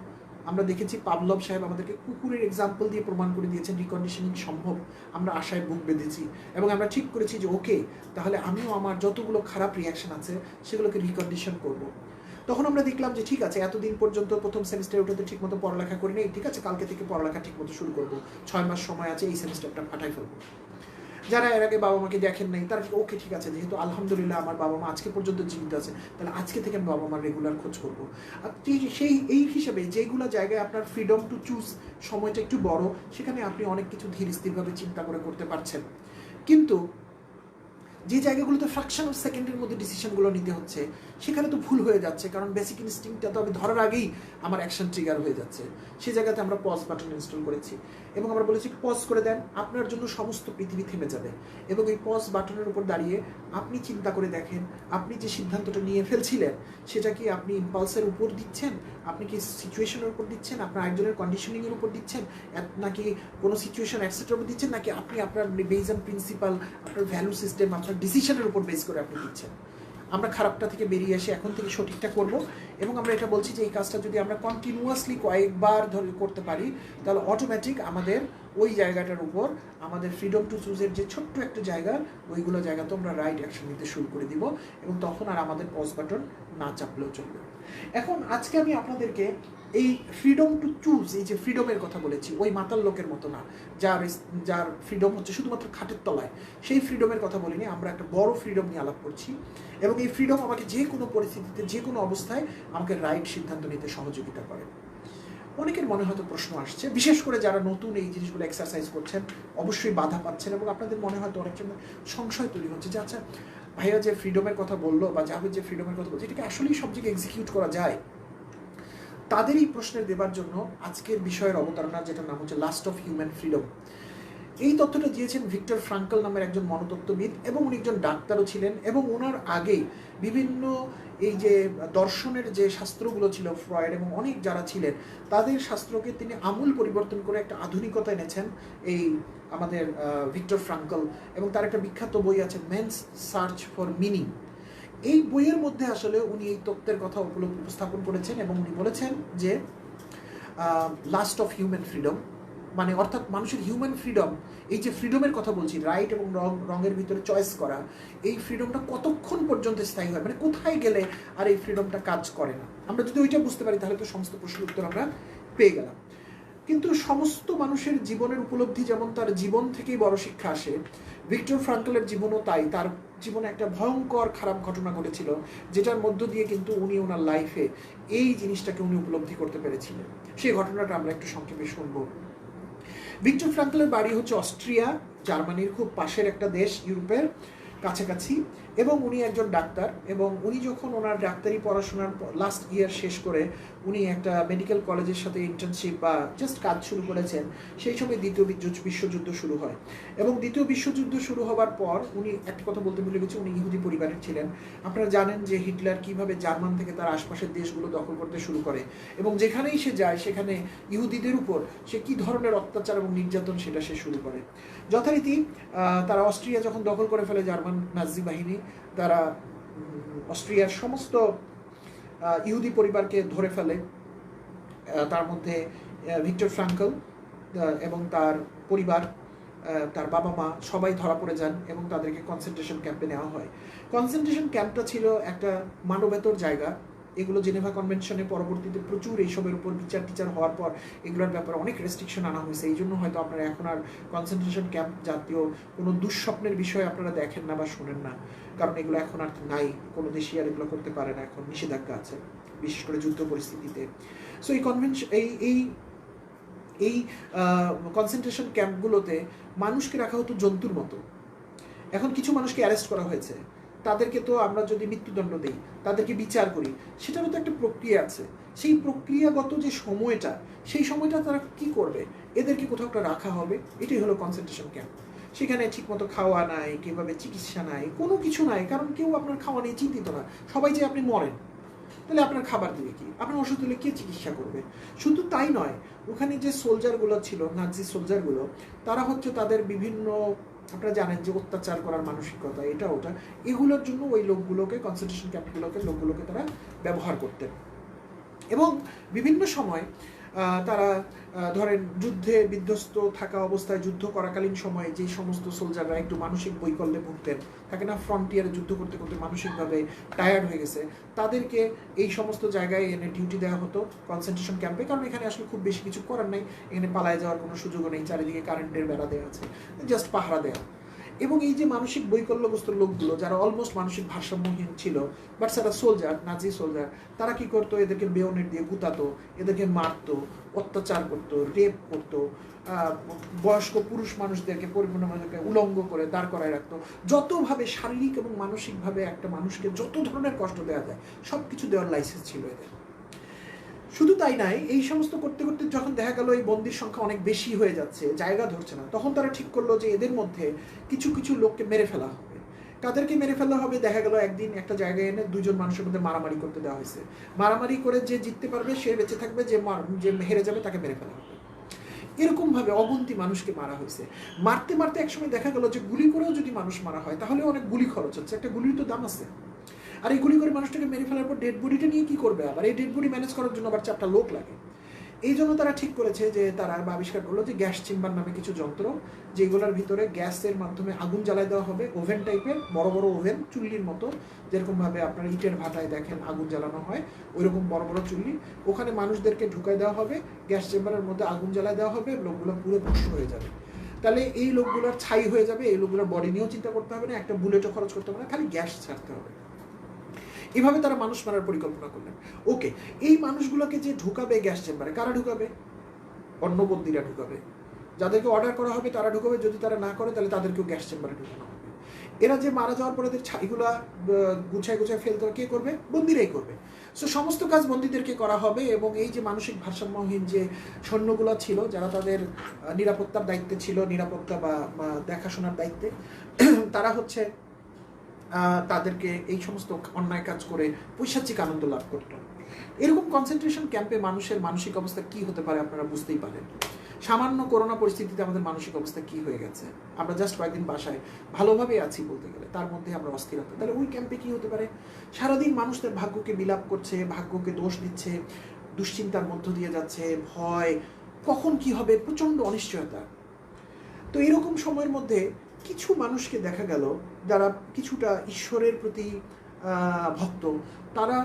আমরা দেখেছি পাভলভ সাহেব আমাদেরকে কুকুরের এক্সাম্পল দিয়ে প্রমাণ করে দিয়েছেন রিকন্ডিশনিং সম্ভব। আমরা আশায় বুক বেঁধেছি এবং আমরা ঠিক করেছি যে ওকে, তাহলে আমিও আমার যতগুলো খারাপ রিয়াকশন আছে সেগুলোকে রিকন্ডিশন করব। তখন আমরা দেখলাম যে ঠিক আছে, এতদিন পর্যন্ত প্রথম সেমিস্টারে ওটাতে ঠিকমতো পড়ালেখা করি নেই, ঠিক আছে কালকে থেকে পড়ালেখা ঠিকমতো শুরু করবো, 6 মাস সময় আছে, এই সেমিস্টারটা ফাটাই ফেলবো। যারা এর আগে বাবা মাকে দেখেন নাই তারা ওকে ঠিক আছে, যেহেতু আলহামদুলিল্লাহ আমার বাবা মা আজকে পর্যন্ত জীবিত আছে, তাহলে আজকে থেকে আমি বাবা মার রেগুলার খোঁজ করবো। আর সেই এই হিসেবে যেগুলো জায়গায় আপনার ফ্রিডম টু চুজ সময়টা একটু বড়, সেখানে আপনি অনেক কিছু ধীর স্থিরভাবে চিন্তা করে করতে পারছেন। কিন্তু যে জায়গাগুলোতে ফ্র্যাকশন অফ সেকেন্ডের মধ্যে ডিসিশনগুলো নিতে হচ্ছে, সেখানে তো ভুল হয়ে যাচ্ছে, কারণ বেসিক ইনস্টিংক্টটা তো আমি ধরার আগেই আমার অ্যাকশন ট্রিগার হয়ে যাচ্ছে। সেই জায়গাতে আমরা পজ বাটন ইনস্টল করেছি এবং আমরা বলেছি পজ করে দেন, আপনার জন্য সমস্ত পৃথিবী থেমে যাবে। এবং এই পজ বাটনের উপর দাঁড়িয়ে আপনি চিন্তা করে দেখেন, আপনি যে সিদ্ধান্তটা নিয়ে ফেলছিলেন সেটা কি আপনি ইম্পালসের উপর দিচ্ছেন, আপনি কি সিচুয়েশনের উপর দিচ্ছেন, আপনার একজনের কন্ডিশনিংয়ের উপর দিচ্ছেন, নাকি কোনো সিচুয়েশন অ্যাটসেট্রার উপর দিচ্ছেন, নাকি আপনি আপনার বেস অ্যান্ড প্রিন্সিপাল, আপনার ভ্যালু সিস্টেম, আপনার ডিসিশনের উপর বেস করে আপনি দিচ্ছেন। আমরা খারাপটা থেকে বেরিয়ে এসে এখন থেকে সঠিকটা করব। এবং আমরা এটা বলছি যে এই কাজটা যদি আমরা কন্টিনিউয়াসলি কয়েকবার ধরে করতে পারি, তাহলে অটোমেটিক আমাদের ওই জায়গাটার উপর আমাদের ফ্রিডম টু চুজের যে ছোট্ট একটা জায়গা, ওইগুলো জায়গাতে আমরা রাইট অ্যাকশন নিতে শুরু করে দিব এবং তখন আর আমাদের পজ বাটন না চাপলেও চলবে। এখন আজকে আমি আপনাদেরকে এই ফ্রিডম টু চুজ, এই যে ফ্রিডমের কথা বলেছি, ওই মাতাল লোকের মতো না যার ফ্রিডম হচ্ছে শুধুমাত্র খাটের তলায়, সেই ফ্রিডমের কথা বলিনি। আমরা একটা বড় ফ্রিডম নিয়ে আলাপ করছি এবং এই ফ্রিডম আমাকে যে কোনো পরিস্থিতিতে, যে কোনো অবস্থায় আমাকে রাইট সিদ্ধান্ত নিতে সহযোগিতা করে। অনেকের মনে হয়তো প্রশ্ন আসছে, বিশেষ করে যারা নতুন এই জিনিসগুলো এক্সারসাইজ করছেন, অবশ্যই বাধা পাচ্ছেন এবং আপনাদের মনে হয়তো অনেক সময় সংশয় তৈরি হচ্ছে যে আচ্ছা ভাইয়া যে ফ্রিডমের কথা বললো বা জাভেদ যে ফ্রিডমের কথা বলছে, এটাকে আসলেই সব জায়গায় এক্সিকিউট করা যায়? তাদের এই প্রশ্নের দেবার জন্য আজকের বিষয়ের অবতারণা, যেটার নাম হচ্ছে লাস্ট অফ হিউম্যান ফ্রিডম। এই তথ্যটা দিয়েছেন ভিক্টর ফ্রাঙ্কল নামের একজন মনতত্ত্ববিদ এবং উনি একজন ডাক্তারও ছিলেন। এবং ওনার আগেই বিভিন্ন এই যে দর্শনের যে শাস্ত্রগুলো ছিল, ফ্রয়েড এবং অনেক যারা ছিলেন, তাদের শাস্ত্রকে তিনি আমূল পরিবর্তন করে একটা আধুনিকতা এনেছেন এই আমাদের ভিক্টর ফ্রাঙ্কল। এবং তার একটা বিখ্যাত বই আছে মেন্স সার্চ ফর মিনিং। এই বইয়ের মধ্যে আসলে উনি এই তত্ত্বের কথা উপস্থাপন করেছেন এবং উনি বলেছেন যে লাস্ট অফ হিউম্যান ফ্রিডম, মানে অর্থাৎ মানুষের হিউম্যান ফ্রিডম, এই যে ফ্রিডমের কথা বলছি, রাইট এবং রঙের ভিতরে চয়েস করা, এই ফ্রিডমটা কতক্ষণ পর্যন্ত স্থায়ী হয়, মানে কোথায় গেলে আর এই ফ্রিডমটা কাজ করে না। আমরা যদি ওইটা বুঝতে পারি তাহলে তো সমস্ত প্রশ্নের উত্তর আমরা পেয়ে গেলাম। কিন্তু সমস্ত মানুষের জীবনের উপলব্ধি যেমন তার জীবন থেকেই বড় শিক্ষা আসে, ভিক্টর ফ্রাঙ্কলের জীবনও তাই। তার জীবনে একটা ভয়ঙ্কর খারাপ ঘটনা ঘটেছিল, যেটার মধ্য দিয়ে কিন্তু উনি ওনার লাইফে এই জিনিসটাকে উনি উপলব্ধি করতে পেরেছিলেন। সেই ঘটনাটা আমরা একটু সংক্ষেপে শুনবো। ভিক্টর ফ্রাঙ্কলের বাড়ি হচ্ছে অস্ট্রিয়া, জার্মানির খুব পাশের একটা দেশ, ইউরোপের কাছাকাছি। এবং উনি একজন ডাক্তার এবং উনি যখন ওনার ডাক্তারি পড়াশোনার লাস্ট ইয়ার শেষ করে উনি একটা মেডিকেল কলেজের সাথে ইন্টার্নশিপ বা জাস্ট কাজ শুরু করেছেন, সেই সময় দ্বিতীয় বিশ্বযুদ্ধ শুরু হয়। এবং দ্বিতীয় বিশ্বযুদ্ধ শুরু হওয়ার পর উনি একটা কথা বলতে ভুলে গেছি, উনি ইহুদি পরিবারের ছিলেন। আপনারা জানেন যে হিটলার কিভাবে জার্মান থেকে তার আশপাশের দেশগুলো দখল করতে শুরু করে এবং যেখানেই সে যায় সেখানে ইহুদিদের উপর সে কী ধরনের অত্যাচার এবং নির্যাতন সেটা সে শুরু করে। যথারীতি তারা অস্ট্রিয়া যখন দখল করে ফেলে জার্মান নাজি বাহিনী, তারা অস্ট্রিয়ার সমস্ত ইহুদি পরিবারকে ধরে ফেলে। তার মধ্যে ভিক্টর ফ্রাঙ্কল এবং তার পরিবার, তার বাবা মা সবাই ধরা পড়ে যান এবং তাদেরকে কনসেন্ট্রেশন ক্যাম্পে নেওয়া হয়। কনসেন্ট্রেশন ক্যাম্পটা ছিল একটা মানবেতর জায়গা। এগুলো জেনেভা কনভেনশনের পরবর্তীতে প্রচুর এইসবের উপর বিচার হওয়ার পর এগুলোর ব্যাপারে অনেক রেস্ট্রিকশন আনা হয়েছে। এই জন্য হয়তো আপনারা এখন আর কনসেন্ট্রেশন ক্যাম্প জাতীয় কোনো দুঃস্বপ্নের বিষয় আপনারা দেখেন না বা শোনেন না, কারণ এগুলো এখন আর নাই। কোনো দেশই আর এগুলো করতে পারে না, এখন নিষেধাজ্ঞা আছে, বিশেষ করে যুদ্ধ পরিস্থিতিতে। সো এই কনভেনশন এই কনসেন্ট্রেশন ক্যাম্পগুলোতে মানুষকে রাখা হতো জন্তুর মতো। এখন কিছু মানুষকে অ্যারেস্ট করা হয়েছে, তাদেরকে তো আমরা যদি মৃত্যুদণ্ড দিই, তাদেরকে বিচার করি, সেটারও তো একটা প্রক্রিয়া আছে। সেই প্রক্রিয়াগত যে সময়টা, সেই সময়টা তারা কি করবে, এদেরকে কোথাও একটা রাখা হবে। এটাই হলো কনসেন্ট্রেশন ক্যাম্প। সেখানে ঠিকমতো খাওয়া নাই, কিভাবে চিকিৎসা নাই, কোনো কিছু নাই, কারণ কেউ আপনার খাওয়া নিয়ে চিন্তিত না। সবাই যে আপনি মরেন, তাহলে আপনার খাবার দিবে কি, আপনার ওষুধ দিলে কে চিকিৎসা করবে? শুধু তাই নয়, ওখানে যে সোলজারগুলো ছিল, নাজি সোলজারগুলো, তারা হচ্ছে তাদের বিভিন্ন, আপনারা জানেন যে অত্যাচার করার মানসিকতা, এটা ওটা, এগুলোর জন্য ওই লোকগুলোকে, কনসেন্ট্রেশন ক্যাম্পগুলোকে, লোকগুলোকে তারা ব্যবহার করতেন। এবং বিভিন্ন সময় তারা ধরেন যুদ্ধে বিধ্বস্ত থাকা অবস্থায়, যুদ্ধ করাকালীন সময়ে যে সমস্ত সোলজাররা একটু মানসিক বৈকল্যে ভুগতেন, থাকে না ফ্রন্টিয়ারে যুদ্ধ করতে করতে মানসিকভাবে টায়ার্ড হয়ে গেছে, তাদেরকে এই সমস্ত জায়গায় এনে ডিউটি দেওয়া হতো কনসেন্ট্রেশন ক্যাম্পে। কারণ এখানে আসলে খুব বেশি কিছু করার নাই, এখানে পালায় যাওয়ার কোনো সুযোগও নেই, চারিদিকে কারেন্টের বেড়া দেওয়া আছে, জাস্ট পাহারা দেওয়া। এবং এই যে মানসিক বৈকল্যগ্রস্ত লোকগুলো যারা অলমোস্ট মানসিক ভারসাম্যহীন ছিল, বাট যারা সোলজার, নাজি সোলজার, তারা কি করতো? এদেরকে বেয়নেট দিয়ে গুতাতো, এদেরকে মারতো, অত্যাচার করতো, রেপ করতো, বয়স্ক পুরুষ মানুষদেরকে পরিপূর্ণভাবে উলঙ্গ করে দাঁড় করায় রাখতো। যতভাবে শারীরিক এবং মানসিকভাবে একটা মানুষকে যত ধরনের কষ্ট দেওয়া যায় সব কিছু দেওয়ার লাইসেন্স ছিল এদের। শুধু তাই নাই, এই সমস্ত করতে করতে যখন দেখা গেল এই বন্দির সংখ্যা অনেক বেশি হয়ে যাচ্ছে, জায়গা ধরছে না, তখন তারা ঠিক করলো যে এদের মধ্যে কিছু কিছু লোককে মেরে ফেলা হবে। কাদেরকে মেরে ফেলা হবে? দেখা গেল একদিন একটা জায়গায় এনে দুজন মানুষের মধ্যে মারামারি করতে দেওয়া হয়েছে। মারামারি করে যে জিততে পারবে সে বেঁচে থাকবে, যে হেরে যাবে তাকে মেরে ফেলা হবে। এরকমভাবে অগুন্তি মানুষকে মারা হয়েছে। মারতে মারতে একসময় দেখা গেল যে গুলি করেও যদি মানুষ মারা হয় তাহলে অনেক গুলি খরচ হচ্ছে, একটা গুলির তো দাম আছে। আর এই গুলি করে মানুষটাকে মেরে ফেলার পর ডেড বডিটা নিয়ে কি করবে? আবার এই ডেড বডি ম্যানেজ করার জন্য আবার 4টা লোক লাগে। এই জন্য তারা ঠিক করেছে যে তারা আবিষ্কার করলো যে গ্যাস চেম্বার নামে কিছু যন্ত্র, যেগুলোর ভিতরে গ্যাসের মাধ্যমে আগুন জ্বালায় দেওয়া হবে। ওভেন টাইপের বড় বড় ওভেন, চুল্লির মতো, যেরকমভাবে আপনার ইটের ভাটায় দেখেন আগুন জ্বালানো হয়, ওইরকম বড় বড় চুল্লি। ওখানে মানুষদেরকে ঢুকাই দেওয়া হবে, গ্যাস চেম্বারের মধ্যে আগুন জ্বালায় দেওয়া হবে, লোকগুলো পুরো ভস্ম হয়ে যাবে। তাহলে এই লোকগুলোর ছাই হয়ে যাবে, এই লোকগুলোর বডি নিয়েও চিন্তা করতে হবে না, একটা বুলেটও খরচ করতে হবে না, খালি গ্যাস ছাড়তে হবে। এভাবে তারা মানুষ মারার পরিকল্পনা করলেন। ওকে, এই মানুষগুলোকে যে ঢুকাবে গ্যাস চেম্বারে, কারা ঢুকাবে? অন্য বন্দীরা ঢুকাবে। যাদেরকে অর্ডার করা হবে তারা ঢুকাবে, যদি তারা না করে তাহলে তাদেরকেও গ্যাস চেম্বারে ঢুকানো হবে। এরা যে মারা যাওয়ার পরে এদের ছাইগুলা গুছায় গুছায় ফেলতে হবে, কে করবে? বন্দীরাই করবে। সো সমস্ত কাজ বন্দীদেরকে করা হবে। এবং এই যে মানসিক ভারসাম্যহীন যে সৈন্যগুলো ছিল, যারা তাদের নিরাপত্তার দায়িত্বে ছিল, নিরাপত্তা বা দেখাশোনার দায়িত্বে, তারা হচ্ছে তাদেরকে এই সমস্ত অন্যায় কাজ করে পৈশাচিক আনন্দ লাভ করত। এরকম কনসেন্ট্রেশন ক্যাম্পে মানুষের মানসিক অবস্থা কি হতে পারে আপনারা বুঝতেই পারেন। সামান্য করোনা পরিস্থিতিতে আমাদের মানসিক অবস্থা কি হয়ে গেছে। আমরা জাস্ট কয়েকদিন বাসায় ভালোভাবে আছি বলতে গেলে, তার মধ্যে আমরা অস্থিরতা। তাহলে ওই ক্যাম্পে কি হতে পারে? সারাদিন মানুষ তার ভাগ্যকে বিলাপ করছে, ভাগ্যকে দোষ দিচ্ছে, দুশ্চিন্তার মধ্য দিয়ে যাচ্ছে, ভয়, কখন কি হবে, প্রচণ্ড অনিশ্চয়তা। তো এরকম সময়ের মধ্যে কিছু মানুষকে দেখা গেল যারা কিছুটা ঈশ্বরের প্রতি ভক্ত, তারা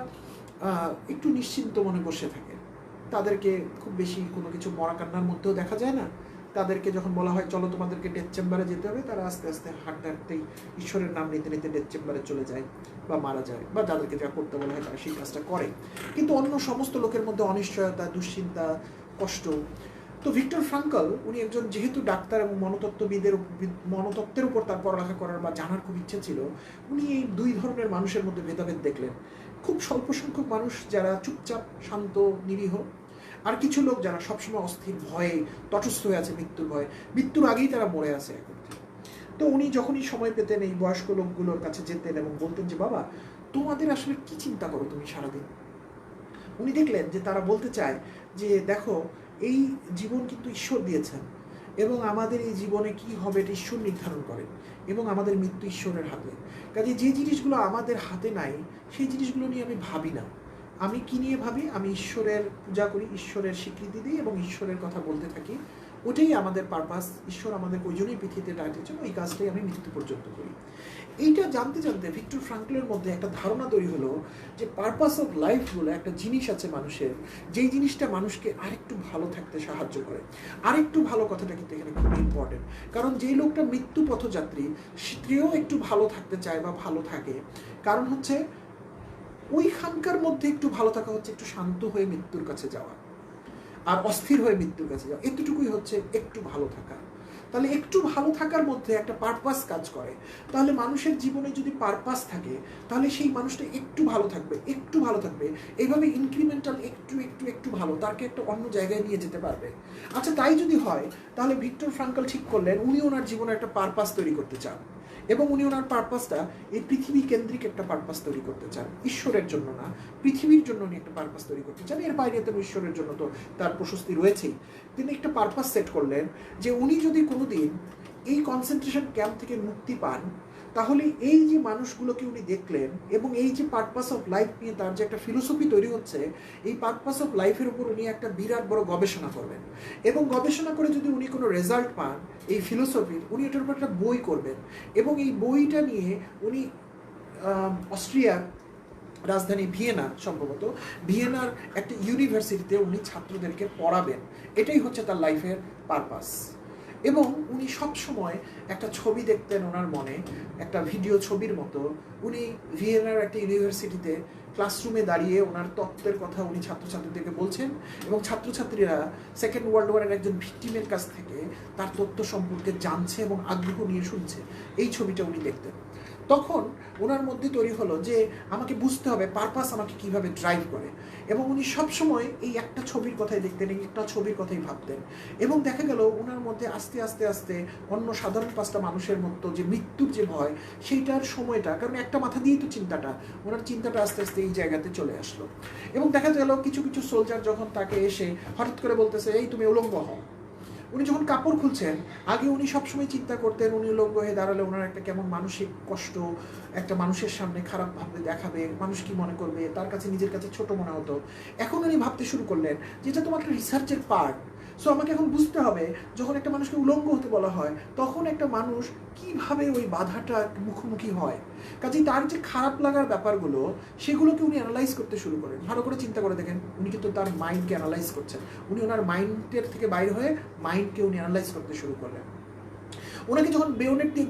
একটু নিশ্চিন্ত মনে বসে থাকে। তাদেরকে খুব বেশি কোনো কিছু মরা কান্নার মধ্যেও দেখা যায় না। তাদেরকে যখন বলা হয় চলো তোমাদেরকে ডেথ চেম্বারে যেতে হবে, তারা আস্তে আস্তে হাঁটতে হাঁটতেই ঈশ্বরের নাম নিতে নিতে ডেথ চেম্বারে চলে যায় বা মারা যায়, বা যাদেরকে যা করতে বলা হয় তারা সেই কাজটা করে। কিন্তু অন্য সমস্ত লোকের মধ্যে অনিশ্চয়তা, দুশ্চিন্তা, কষ্ট। তো ভিক্টর ফ্রাঙ্কল, উনি একজন যেহেতু ডাক্তার এবং মনোতত্ত্বের উপর তার পড়ালেখা করার বা জানার খুব ইচ্ছে ছিল, উনি এই দুই ধরনের মানুষের মধ্যে ভেদাভেদ দেখলেন। খুব স্বল্প সংখ্যক মানুষ যারা চুপচাপ, শান্ত, নিরীহ, আর কিছু লোক যারা সবসময় অস্থির, ভয়ে তটস্থ হয়ে আছে, মৃত্যুর ভয়ে, মৃত্যুর আগেই তারা মরে আছে এখন। তো উনি যখনই সময় পেতেন এই বয়স্ক লোকগুলোর কাছে যেতেন এবং বলতেন যে বাবা, তোমাদের আসলে কি চিন্তা করো তুমি সারাদিন? উনি দেখলেন যে তারা বলতে চায় যে দেখো, এই জীবন কিন্তু ঈশ্বর দিয়েছেন এবং আমাদের এই জীবনে কি হবে এটা ঈশ্বর নির্ধারণ করেন, এবং আমাদের মৃত্যু ঈশ্বরের হাতে। কাজে যে জিনিসগুলো আমাদের হাতে নাই সেই জিনিসগুলো নিয়ে আমি ভাবি না। আমি কি নিয়ে ভাবি? আমি ঈশ্বরের পূজা করি, ঈশ্বরের স্বীকৃতি দিই এবং ঈশ্বরের কথা বলতে থাকি। ওটাই আমাদের পারপাস। ঈশ্বর আমাদের ওই জন্যই পৃথিবীতে ডাকেছেন, ওই কাজটাই আমি মৃত্যু পর্যন্ত করি। এইটা জানতে জানতে ভিক্টর ফ্রাঙ্কলের মধ্যে একটা ধারণা তৈরি হলো যে পারপাস অফ লাইফ বলে একটা জিনিস আছে মানুষের, যেই জিনিসটা মানুষকে আরেকটু ভালো থাকতে সাহায্য করে। আরেকটু ভালো কথাটা কিন্তু এখানে খুব ইম্পর্টেন্ট, কারণ যেই লোকটা মৃত্যু পথযাত্রী সেও একটু ভালো থাকতে চায় বা ভালো থাকে। কারণ হচ্ছে ওইখানকার মধ্যে একটু ভালো থাকা হচ্ছে একটু শান্ত হয়ে মৃত্যুর কাছে যাওয়া, আর অস্থির হয়ে মৃত্যুর কাছে যাওয়া, এতটুকুই হচ্ছে একটু ভালো থাকা। তাহলে একটু ভালো থাকার মধ্যে একটা পারপাস কাজ করে। তাহলে মানুষের জীবনে যদি পারপাস থাকে তাহলে সেই মানুষটা একটু ভালো থাকবে, একটু ভালো থাকবে, এইভাবে ইনক্রিমেন্টাল একটু একটু একটু ভালো তাকে একটা অন্য জায়গায় নিয়ে যেতে পারবে। আচ্ছা, তাই যদি হয় তাহলে ভিক্টর ফ্রাঙ্কল ঠিক করলেন উনি ওনার জীবনে একটা পারপাস তৈরি করতে চান, এবং উনি ওনার পারপাসটা এই পৃথিবী কেন্দ্রিক একটা পারপাস তৈরি করতে চান। ঈশ্বরের জন্য না, পৃথিবীর জন্য উনি একটা পারপাস তৈরি করতে চান। এর বাইরে তো ঈশ্বরের জন্য তো তার প্রশস্তি রয়েছেই। তিনি একটা পারপাস সেট করলেন যে উনি যদি কোনোদিন এই কনসেন্ট্রেশন ক্যাম্প থেকে মুক্তি পান, তাহলে এই যে মানুষগুলোকে উনি দেখলেন এবং এই যে পারপাস অফ লাইফ নিয়ে তার যে একটা ফিলোসফি তৈরি হচ্ছে, এই পারপাস অফ লাইফের উপর উনি একটা বিরাট বড় গবেষণা করবেন, এবং গবেষণা করে যদি উনি কোনো রেজাল্ট পান এই ফিলোসফির, উনি এটার উপর একটা বই করবেন, এবং এই বইটা নিয়ে উনি অস্ট্রিয়ার রাজধানী ভিয়েনা, সম্ভবত ভিয়েনার একটা ইউনিভার্সিটিতে উনি ছাত্রদেরকে পড়াবেন। এটাই হচ্ছে তার লাইফের পারপাস। এবং উনি সবসময় একটা ছবি দেখতেন ওনার মনে, একটা ভিডিও ছবির মতো। উনি ভিয়েনার একটা ইউনিভার্সিটিতে ক্লাসরুমে দাঁড়িয়ে ওনার তত্ত্বের কথা উনি ছাত্রছাত্রীদেরকে বলছেন, এবং ছাত্রছাত্রীরা সেকেন্ড ওয়ার্ল্ড ওয়ারের একজন ভিক্টিমের কাছ থেকে তার তথ্য সম্পর্কে জানছে এবং আগ্রহ নিয়ে শুনছে। এই ছবিটা উনি দেখতেন। তখন ওনার মধ্যে তৈরি হলো যে আমাকে বুঝতে হবে পারপাস আমাকে কিভাবে ড্রাইভ করে, এবং উনি সবসময় এই একটা ছবির কথাই দেখতেন, এই একটা ছবির কথাই ভাবতেন। এবং দেখা গেল ওনার মধ্যে আস্তে আস্তে আস্তে অন্য সাধারণ 5টা মানুষের মতো যে মৃত্যুর যে ভয়, সেইটার সময়টা, কারণ একটা মাথা দিয়েই তো চিন্তাটা, ওনার চিন্তাটা আস্তে আস্তে এই জায়গাতে চলে আসলো। এবং দেখা গেল কিছু কিছু সোলজার যখন তাকে এসে হঠাৎ করে বলতেছে এই তুমি উলঙ্গ হও। উনি যখন কাপড় খুলছেন, আগে উনি সবসময় চিন্তা করতেন উনি উলঙ্গ হয়ে দাঁড়ালে ওনার একটা কেমন মানসিক কষ্ট, একটা মানুষের সামনে খারাপ ভাবে দেখাবে, মানুষ কি মনে করবে, তার কাছে নিজের কাছে ছোট মনে হতো। এখন উনি ভাবতে শুরু করলেন যেটা তোমার একটা রিসার্চের পার্ট। সো আমাকে এখন বুঝতে হবে যখন একটা মানুষকে উলঙ্গ হতে বলা হয় তখন একটা মানুষ কিভাবে ওই বাধাটা মুখোমুখি হয়। কাজেই তার যে খারাপ লাগার ব্যাপারগুলো সেগুলোকে উনি অ্যানালাইজ করতে শুরু করেন। ভালো করে চিন্তা করে দেখেন, উনি কিন্তু তার মাইন্ডকে অ্যানালাইজ করছেন। উনি ওনার মাইন্ডের থেকে বাইরে হয়ে মাইন্ডকে উনি অ্যানালাইজ করতে শুরু করলেন। ওনাকে যখন বেয়োনেট দিয়ে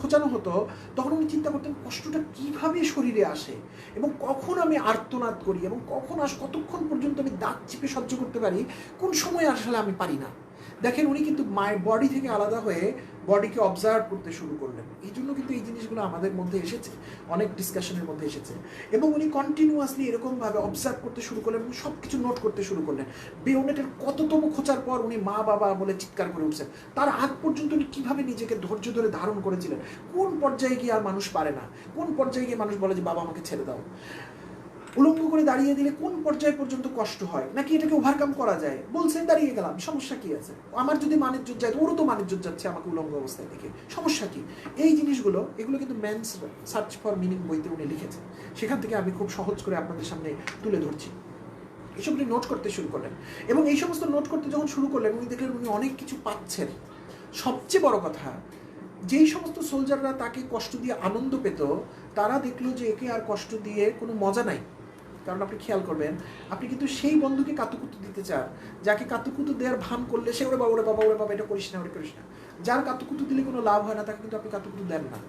খোঁচানো হতো তখন উনি চিন্তা করতেন কষ্টটা কিভাবে শরীরে আসে, এবং কখন আমি আর্তনাদ করি, এবং কতক্ষণ পর্যন্ত আমি দাঁত চিপে সহ্য করতে পারি, কোন সময় আসলে আমি পারি না। দেখেন উনি কিন্তু বডি থেকে আলাদা হয়ে বডিকে অবজার্ভ করতে শুরু করলেন। এই জন্য কিন্তু এই জিনিসগুলো আমাদের মধ্যে এসেছে, অনেক ডিসকাশনের মধ্যে এসেছে। এবং উনি কন্টিনিউয়াসলি এরকমভাবে অবজার্ভ করতে শুরু করলেন এবং সব কিছু নোট করতে শুরু করলেন। বেয়োনেটের কততম খোঁচার পর উনি মা বাবা বলে চিৎকার করে উঠছেন। তার আগ পর্যন্ত উনি কীভাবে নিজেকে ধৈর্য ধরে ধারণ করেছিলেন, কোন পর্যায়ে গিয়ে আর মানুষ পারে না, কোন পর্যায়ে গিয়ে মানুষ বলে যে বাবা আমাকে ছেড়ে দাও। উলঙ্গ করে দাঁড়িয়ে দিলে কোন পর্যায় পর্যন্ত কষ্ট হয়, নাকি এটাকে ওভারকাম করা যায়, বলছে দাঁড়িয়ে গেলাম, সমস্যা কি আছে, আমার যদি মানিজ্জত যায়, ওরও তো মানিজ্জত যাচ্ছে আমাকে উলঙ্গ অবস্থায় দেখে, সমস্যা কি। এই জিনিসগুলো এগুলো কিন্তু ম্যানস সার্চ ফর মিনিং বইতে উনি লিখেছেন। সেখান থেকে আমি খুব সহজ করে আপনাদের সামনে তুলে ধরছি। এসব উনি নোট করতে শুরু করলেন, এবং এই সমস্ত নোট করতে যখন শুরু করলেন উনি দেখলেন উনি অনেক কিছু পাচ্ছেন। সবচেয়ে বড় কথা, যেই সমস্ত সোলজাররা তাকে কষ্ট দিয়ে আনন্দ পেত তারা দেখলো যে একে আর কষ্ট দিয়ে কোনো মজা নাই। কারণ আপনি খেয়াল করবেন, আপনি কিন্তু সেই বন্ধুকে কাতুকুতু দিতে চান যাকে কাতুকুতু দেওয়ার ভান করলে সে ওরে বাবা ওরে বাবা ওরে বাবা এটা করিস না ওরে করিস না। যার কাতুকুতু দিলে কোনো লাভ হয় না তাকে কিন্তু আপনি কাতুকুতু দেন না।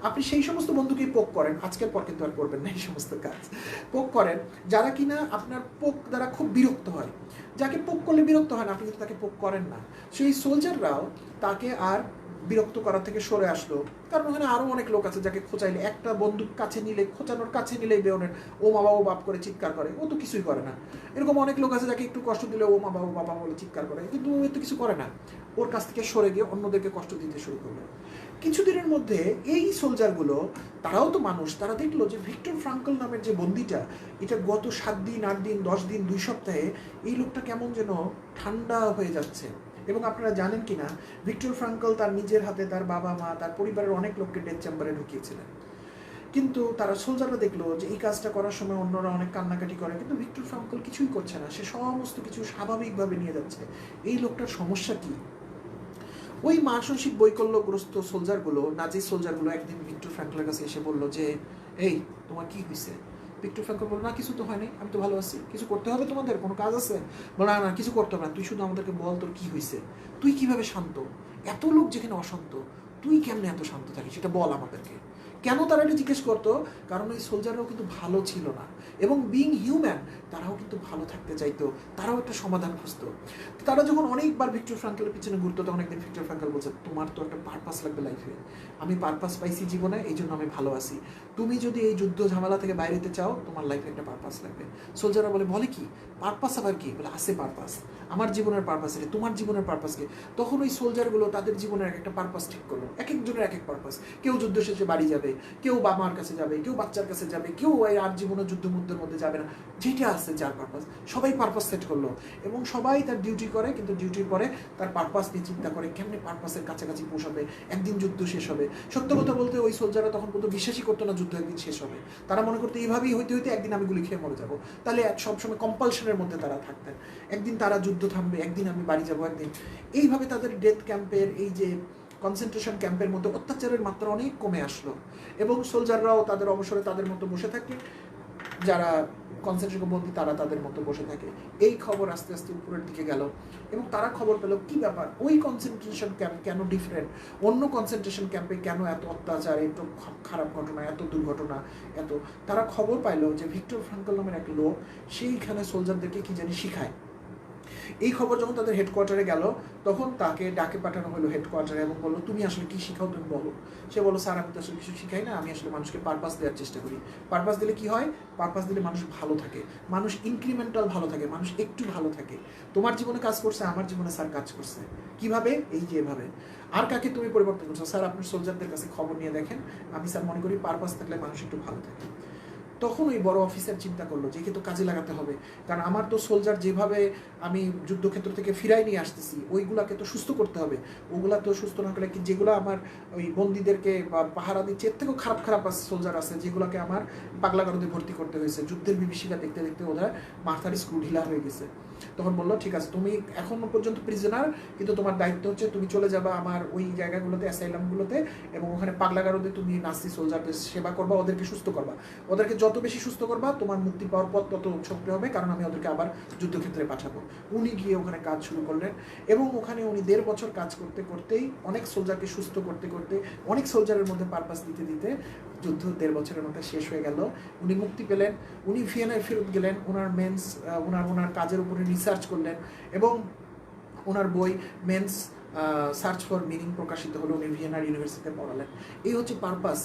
আপনি সেই সমস্ত বন্ধুকেই পোক করেন, আজকের পর কিন্তু আর করবেন না এই সমস্ত কাজ। পোক করেন যারা কিনা আপনার পোক দ্বারা খুব বিরক্ত হয়। যাকে পোক করলে বিরক্ত হয় না আপনি কিন্তু তাকে পোক করেন না। সেই সোলজাররাও তাকে আর বিরক্ত করা থেকে সরে আসলো, কারণ ওখানে আরও অনেক লোক আছে যাকে খোঁচাইলে, একটা বন্দুক কাছে নিলে, খোঁচানোর কাছে নিলেই বেয়োনেট ও মা বাবা বাপ করে চিৎকার করে, ও তো কিছুই করে না। এরকম অনেক লোক আছে যাকে একটু কষ্ট দিলে ও মা বাবা বাবা বলে চিৎকার করে, কিন্তু ও তো কিছু করে না। ওর কাছ থেকে সরে গিয়ে অন্যদেরকে কষ্ট দিতে শুরু করলো। কিছুদিনের মধ্যে এই সোলজারগুলো, তারাও তো মানুষ, তারা দেখলো যে ভিক্টর ফ্রাঙ্কল নামের যে বন্দিটা, এটা গত 7 দিন 8 দিন 10 দিন 2 সপ্তাহে এই লোকটা কেমন যেন ঠান্ডা হয়ে যাচ্ছে। এবং আপনারা জানেন কি না, ভিক্টর ফ্রাঙ্কল তার নিজের হাতে তার বাবা মা তার পরিবারের অনেক লোককে ডেথ চেম্বারে ঢুকিয়েছিলেন। কিন্তু তারা সোলজাররা দেখলো যে এই কাজটা করার সময় অন্যরা অনেক কান্নাকাটি করে, কিন্তু ভিক্টর ফ্রাঙ্কল কিছুই করছে না, সে সমস্ত কিছু স্বাভাবিকভাবে নিয়ে যাচ্ছে। এই লোকটার সমস্যা কি? ওই মানসিক বৈকল্যগ্রস্ত সোলজারগুলো, নাজি সোলজারগুলো একদিন ভিক্টর ফ্রাঙ্কলের কাছে এসে বললো যে এই তোমার কি হয়েছে? ভিক্টর ফ্রাঙ্কল বলল না কিছু তো হয়নি, আমি তো ভালো আছি। কিছু করতে হবে তোমাদের, কোনো কাজ আছে? বলো না না কিছু করতে হবে না, তুই শুধু আমাদেরকে বল তোর কি হয়েছে, তুই কিভাবে শান্ত, এত লোক যেখানে অশান্ত তুই কেমনে এত শান্ত থাকিস সেটা বল আমাদেরকে। কেন তারা এটা জিজ্ঞেস করতো? কারণ ওই সোলজাররাও কিন্তু ভালো ছিল না, এবং বিং হিউম্যান তারাও কিন্তু ভালো থাকতে চাইতো, তারাও একটা সমাধান খুঁজতো। তারা যখন অনেকবার ভিক্টর ফ্রাঙ্কলের পিছনে ঘুরতো তখন একদিন ভিক্টর ফ্রাঙ্কল বলছে তোমার তো একটা পারপাস লাগবে লাইফে, আমি পারপাস পাইছি জীবনে এই জন্য আমি ভালো আছি, তুমি যদি এই যুদ্ধ ঝামেলা থেকে বাইরে হতে চাও তোমার লাইফে একটা পারপাস লাগবে। সোলজাররা বলে কি পারপাস? আবার কি? বলে আছে পারপাস, আমার জীবনের পারপাস এটা, তোমার জীবনের পারপাস কি? তখন ওই সোলজারগুলো তাদের জীবনের একটা পারপাস ঠিক করলো, এক একজনের এক এক পারপাস। কেউ যুদ্ধ শেষে বাড়ি যাবে, কেউ বাবার কাছে যাবে, কেউ বাচ্চার কাছে যাবে, কেউ আর জীবনের যুদ্ধের মধ্যে যাবে না, যেটা আছে যার পারপাস। সবাই পারপাস সেট করলো এবং সবাই তার ডিউটি করে, কিন্তু ডিউটির পরে তার পারপাস নিয়ে চিন্তা করে কেমনে পারপাসের কাছাকাছি পৌঁছাবে, একদিন যুদ্ধ শেষ হবে। সত্য কথা বলতে ওই সোলজাররা তখন পর্যন্ত বিশ্বাসই করতো না যুদ্ধ একদিন শেষ হবে। তারা মনে করতো এইভাবেই হইতে হইতে একদিন আমি গুলি খেয়ে মরে যাবো। তাহলে সবসময় কম্পালশনের মধ্যে তারা থাকতেন, একদিন তারা যুদ্ধ থামবে, একদিন আমি বাড়ি যাবো একদিন। এইভাবে তাদের ডেথ ক্যাম্পের, এই যে কনসেন্ট্রেশন ক্যাম্পের মধ্যে অত্যাচারের মাত্রা অনেক কমে আসলো, এবং সোলজাররাও তাদের অবসরে তাদের মতো বসে থাকে। যারা কনসেন্ট্রেশন বন্দী তারা তাদের মতো বসে থাকে। এই খবর আস্তে আস্তে উপরের দিকে গেল এবং তারা খবর পেল কি ব্যাপার, ওই কনসেন্ট্রেশন ক্যাম্প কেন ডিফারেন্ট, অন্য কনসেন্ট্রেশন ক্যাম্পে কেন এত অত্যাচার, এত খারাপ ঘটনা, এত দুর্ঘটনা, এত। তারা খবর পাইলো যে ভিক্টর ফ্রাঙ্কল নামের এক লোক সেইখানে সোলজারদেরকে কি জানি শিখায়। এই খবর যখন তাদের হেডকোয়ার্টারে গেল তখন তাকে ডাকে পাঠানো হলো হেডকোয়ার্টারে এবং বললো তুমি আসলে কি শিখাও, তুমি বলো। সে বললো স্যার আমি তো আসলে কিছু শিখাই না, আমি আসলে মানুষকে পারপাস দেওয়ার চেষ্টা করি। পারপাস দিলে কি হয়, পারপাস দিলে মানুষ ভালো থাকে, মানুষ ইনক্রিমেন্টাল ভালো থাকে, মানুষ একটু ভালো থাকে। তোমার জীবনে কাজ করছে, আমার জীবনে স্যার কাজ করছে। কিভাবে, এই যে এভাবে। আর কাকে তুমি পরিবর্তন করছো, স্যার আপনার সোলজারদের কাছে খবর নিয়ে দেখেন, আমি স্যার মনে করি পারপাস থাকলে মানুষ একটু ভালো থাকে। তখন ওই বড় অফিসার চিন্তা করলো যে একে তো কাজে লাগাতে হবে, কারণ আমার তো সোলজার যেভাবে আমি যুদ্ধক্ষেত্র থেকে ফিরাই নিয়ে আসতেছি ওইগুলাকে তো সুস্থ করতে হবে। ওগুলা তো সুস্থ না করলে কি, যেগুলো আমার ওই বন্দীদেরকে বা পাহারা দিচ্ছে এর থেকেও খারাপ খারাপ সোলজার আছে যেগুলোকে আমার পাগলাগারদে ভর্তি করতে হয়েছে। যুদ্ধের বিভীষিকা দেখতে দেখতে ওদের মাথার স্ক্রু ঢিলা হয়ে গেছে। তখন বললো ঠিক আছে তুমি এখনো পর্যন্ত প্রিজনার, কিন্তু তোমার দায়িত্ব হচ্ছে তুমি চলে যাবা আমার ওই জায়গাগুলোতে, অ্যাসাইলামগুলোতে, এবং ওখানে পাগলাগারদে তুমি নাসি সোলজারদের সেবা করবা, ওদেরকে সুস্থ করবা। ওদেরকে যত বেশি সুস্থ করবা তোমার মুক্তি পাওয়ার পথ তত ছোট হবে, কারণ আমি ওদেরকে আবার যুদ্ধক্ষেত্রে পাঠাবো। উনি গিয়ে ওখানে কাজ শুরু করলেন এবং ওখানে উনি 1.5 বছর কাজ করতে করতেই অনেক সোলজারকে সুস্থ করতে করতে, অনেক সোলজারের মধ্যে পারপাস দিতে দিতে যুদ্ধ 1.5 বছরের মধ্যে শেষ হয়ে গেল। উনি মুক্তি পেলেন। উনি ভিয়েনায় ফেরত গেলেন, ওনার কাজের উপরে রিসার্চ করলেন এবং ওনার বই মেন্স সার্চ ফর মিনিং প্রকাশিত হলো, উনি ভিয়েনার ইউনিভার্সিটিতে পড়ালেন। এই হচ্ছে পারপাস।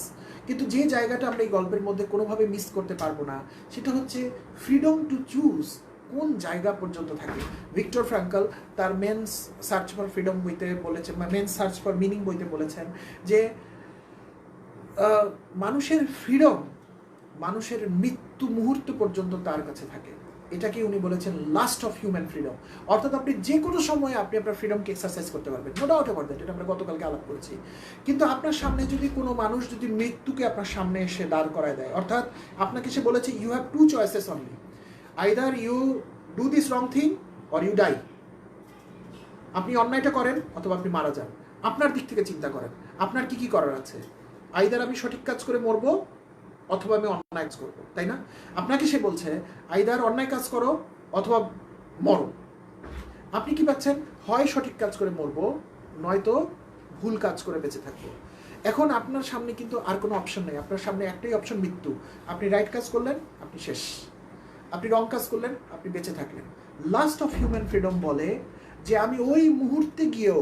কিন্তু যে জায়গাটা আমরা এই গল্পের মধ্যে কোনোভাবে মিস করতে পারবো না সেটা হচ্ছে ফ্রিডম টু চুজ কোন জায়গা পর্যন্ত থাকে। ভিক্টর ফ্রাঙ্কল তার মেন্স সার্চ ফর ফ্রিডম বইতে বলেছেন, বা মেন্স সার্চ ফর মিনিং বইতে বলেছেন যে মানুষের ফ্রিডম মানুষের মৃত্যু মুহূর্ত পর্যন্ত তার কাছে থাকে। এটাকে উনি বলেছেন লাস্ট অফ হিউম্যান ফ্রিডম। অর্থাৎ আপনি যে কোনো সময় আপনি আপনার ফ্রিডমকে এক্সারসাইজ করতে পারবেন, নো ডাউট অ্যাবাউট দ্যাট, এটা আমরা গতকালকে আলাপ করেছি। কিন্তু আপনার সামনে যদি কোনো মানুষ যদি মৃত্যুকে আপনার সামনে এসে দাঁড় করায় দেয়, অর্থাৎ আপনাকে সে বলেছে you have 2 choices only, either you do this wrong thing or you die. আপনি অন্যায়টা করেন অথবা আপনি মারা যান। আপনার দিক থেকে চিন্তা করেন আপনার কি কি করার আছে। আইদার আমি সঠিক কাজ করে মরবো অথবা আমি অন্যায় কাজ করবো, তাই না? আপনাকে সে বলছে আইদার অন্যায় কাজ করো অথবা মরো। আপনি কি পাচ্ছেন? হয় সঠিক কাজ করে মরবো, নয়তো ভুল কাজ করে বেঁচে থাকবো। এখন আপনার সামনে কিন্তু আর কোনো অপশন নেই, আপনার সামনে একটাই অপশন, মৃত্যু। আপনি রাইট কাজ করলেন আপনি শেষ, আপনি রং কাজ করলেন আপনি বেঁচে থাকলেন। লাস্ট অফ হিউম্যান ফ্রিডম বলে যে আমি ওই মুহূর্তে গিয়েও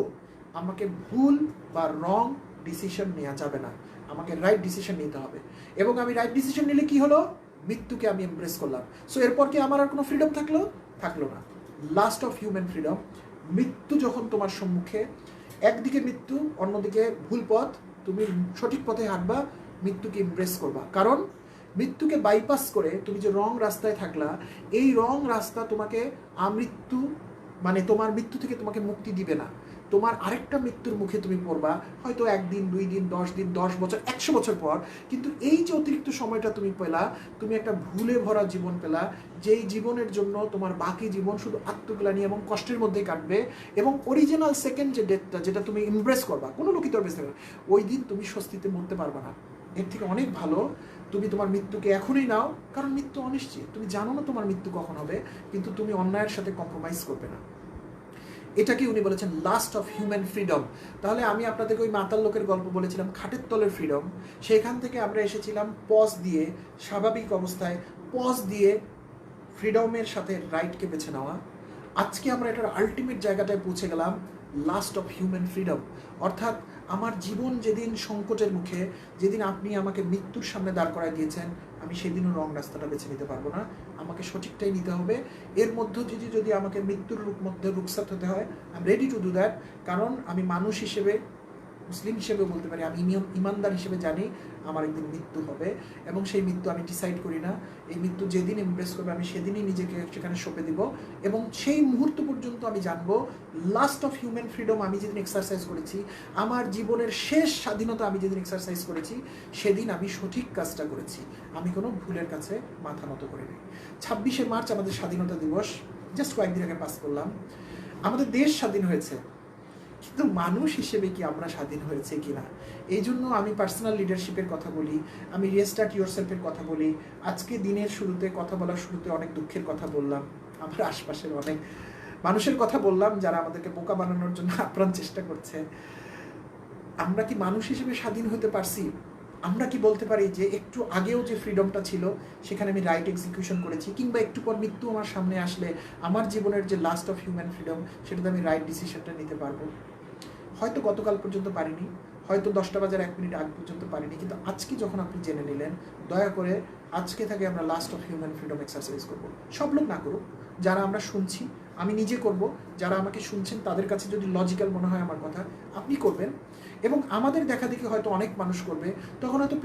আমাকে ভুল বা রং ডিসিশন নেওয়া যাবে না, আমাকে রাইট ডিসিশন নিতে হবে। এবং আমি রাইট ডিসিশন নিলে কি হলো, মৃত্যুকে আমি এমব্রেস করলাম। সো এরপর কি আমার আর কোনো ফ্রিডম থাকলো না। লাস্ট অফ হিউম্যান ফ্রিডম, মৃত্যু যখন তোমার সম্মুখে, একদিকে মৃত্যু অন্যদিকে ভুল পথ, তুমি সঠিক পথে হাঁটবা, মৃত্যুকে এমব্রেস করবা। কারণ মৃত্যুকে বাইপাস করে তুমি যে রং রাস্তায় থাকলা, এই রং রাস্তা তোমাকে আমৃত্যু, মানে তোমার মৃত্যু থেকে তোমাকে মুক্তি দিবে না। তোমার আরেকটা মৃত্যুর মুখে তুমি পড়বা, হয়তো 1 দিন 2 দিন 10 দিন 10 বছর 100 বছর পর। কিন্তু এই যে অতিরিক্ত সময়টা তুমি পেলা, তুমি একটা ভুলে ভরা জীবন পেলা, যেই জীবনের জন্য তোমার বাকি জীবন শুধু আত্মগ্লানি এবং কষ্টের মধ্যে কাটবে। এবং অরিজিনাল সেকেন্ড যে ডেটটা, যেটা তুমি ইমপ্রেস করবা, কোনো লোকই তো বেঁচে থাকবে, ওই দিন তুমি স্বস্তিতে মরতে পারবা না। এর থেকে অনেক ভালো তুমি তোমার মৃত্যুকে এখনই নাও, কারণ মৃত্যু অনিশ্চিত, তুমি জানো না তোমার মৃত্যু কখন হবে, কিন্তু তুমি অন্যায়ের সাথে কম্প্রোমাইজ করবে না। এটাকে উনি বলেছেন লাস্ট অফ হিউম্যান ফ্রিডম। তাহলে আমি আপনাদেরকে ওই মাতাল লোকের গল্প বলেছিলাম, খাটের তলের ফ্রিডম, সেখান থেকে আমরা এসেছিলাম পজ দিয়ে, স্বাভাবিক অবস্থায় পজ দিয়ে ফ্রিডমের সাথে রাইটকে বেছে নেওয়া। আজকে আমরা এটার আলটিমেট জায়গাটায় পৌঁছে গেলাম, লাস্ট অফ হিউম্যান ফ্রিডম। অর্থাৎ আমার জীবন যেদিন সংকটের মুখে, যেদিন আপনি আমাকে মৃত্যুর সামনে দাঁড় করায় দিয়েছেন, আমি সেদিনও রং রাস্তাটা বেছে নিতে পারবো না, আমাকে সঠিকটাই নিতে হবে। এর মধ্য দিয়ে যদি আমাকে মৃত্যুর মধ্যে রুখসাত হতে হয়, I am ready to do that. কারণ আমি মানুষ হিসেবে, মুসলিম হিসেবে বলতে পারি, আমি ইমানদার হিসেবে জানি আমার একদিন মৃত্যু হবে, এবং সেই মৃত্যু আমি ডিসাইড করি না। এই মৃত্যু যেদিন ইমপ্রেস করবে আমি সেদিনই নিজেকে সেখানে সঁপে দিব। এবং সেই মুহূর্ত পর্যন্ত আমি জানবো লাস্ট অফ হিউম্যান ফ্রিডম আমি যেদিন এক্সারসাইজ করেছি, আমার জীবনের শেষ স্বাধীনতা আমি যেদিন এক্সারসাইজ করেছি, সেদিন আমি সঠিক কাজটা করেছি, আমি কোনো ভুলের কাছে মাথা নত করিনি। 26শে মার্চ আমাদের স্বাধীনতা দিবস, জাস্ট কয়েকদিন আগে পাস করলাম। আমাদের দেশ স্বাধীন হয়েছে, কিন্তু মানুষ হিসেবে কি আমরা স্বাধীন হয়েছে কিনা, এই জন্য আমি পার্সোনাল লিডারশিপের কথা বলি, আমি রিস্টার্ট ইয়োরসেলফের কথা বলি। আজকে দিনের শুরুতে কথা বলার শুরুতে অনেক দুঃখের কথা বললাম, আমার আশপাশের অনেক মানুষের কথা বললাম যারা আমাদেরকে বোকা বানানোর জন্য আপ্রাণ চেষ্টা করছে। আমরা কি মানুষ হিসেবে স্বাধীন হতে পারছি? আমরা কি বলতে পারি যে একটু আগেও যে ফ্রিডমটা ছিল সেখানে আমি রাইট এক্সিকিউশন করেছি, কিংবা একটু পর মৃত্যু আমার সামনে আসলে আমার জীবনের যে লাস্ট অফ হিউম্যান ফ্রিডম সেটাতে আমি রাইট ডিসিশনটা নিতে পারবো? হয়তো গতকাল পর্যন্ত পারিনি, হয়তো 10টা বাজার 1 মিনিট আগ পর্যন্ত পারিনি, কিন্তু আজকে যখন আপনি জেনে নিলেন, দয়া করে আজকে থেকে আমরা last of human freedom exercise করবো। সব লোক না করুক, যারা আমরা শুনছি, আমি নিজে করব, যারা আমাকে শুনছেন তাদের কাছে যদি লজিক্যাল মনে হয় আমার কথা, আপনি করবেন। এবং আমাদের দেখা দেখি হয়তো অনেক মানুষ করবে, তখন হয়তো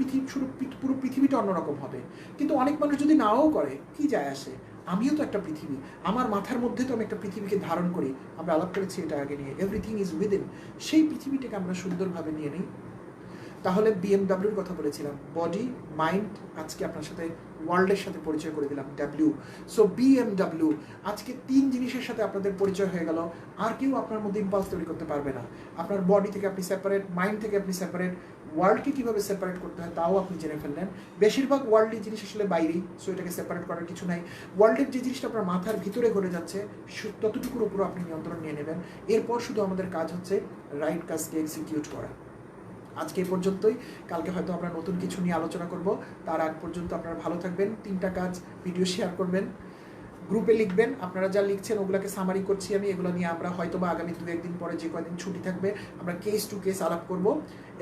পুরো পৃথিবীটা অন্যরকম হবে। কিন্তু অনেক মানুষ যদি নাও করে, কি যায় আসে? আমিও তো একটা পৃথিবী, আমার মাথার মধ্যে তো আমি একটা পৃথিবীকে ধারণ করি। আমরা আলাপ করেছি এটা আগে নিয়ে, এভরিথিং ইজ উইদিন। সেই পৃথিবীটাকে আমরা সুন্দরভাবে নিয়ে নিই। তাহলে বিএমডাব্লিউর কথা বলেছিলাম, বডি মাইন্ড, আজকে আপনার সাথে ওয়ার্ল্ডের সাথে পরিচয় করে দিলাম ডাব্লিউ। সো বিএমডাব্লিউ, আজকে 3 জিনিসের সাথে আপনাদের পরিচয় হয়ে গেল। আর কেউ আপনার মধ্যে ইম্পালস তৈরি করতে পারবে না। আপনার বডি থেকে আপনি সেপারেট, মাইন্ড থেকে আপনি সেপারেট, ওয়ার্ল্ডকে কীভাবে সেপারেট করতে হয় তাও আপনি জেনে ফেললেন। বেশিরভাগ ওয়ার্ল্ডের জিনিস আসলে বাইরেই, সো এটাকে সেপারেট করার কিছু নাই। ওয়ার্ল্ডের যে জিনিসটা আপনার মাথার ভিতরে ঘটে যাচ্ছে ততটুকুর উপর আপনি নিয়ন্ত্রণ নিয়ে নেবেন। এরপর শুধু আমাদের কাজ হচ্ছে রাইট কাজকে এক্সিকিউট করা। আজকে এই পর্যন্তই, কালকে হয়তো আমরা নতুন কিছু নিয়ে আলোচনা করব। তার আগ পর্যন্ত আপনারা ভালো থাকবেন। 3টা কাজ, ভিডিও শেয়ার করবেন, গ্রুপে লিখবেন, আপনারা যা লিখছেন ওগুলোকে সামারি করছি আমি, এগুলো নিয়ে আমরা হয়তো বা আগামী 2-1 দিন পরে যে কয়দিন ছুটি থাকবে আমরা কেস টু কেস আলাপ করব।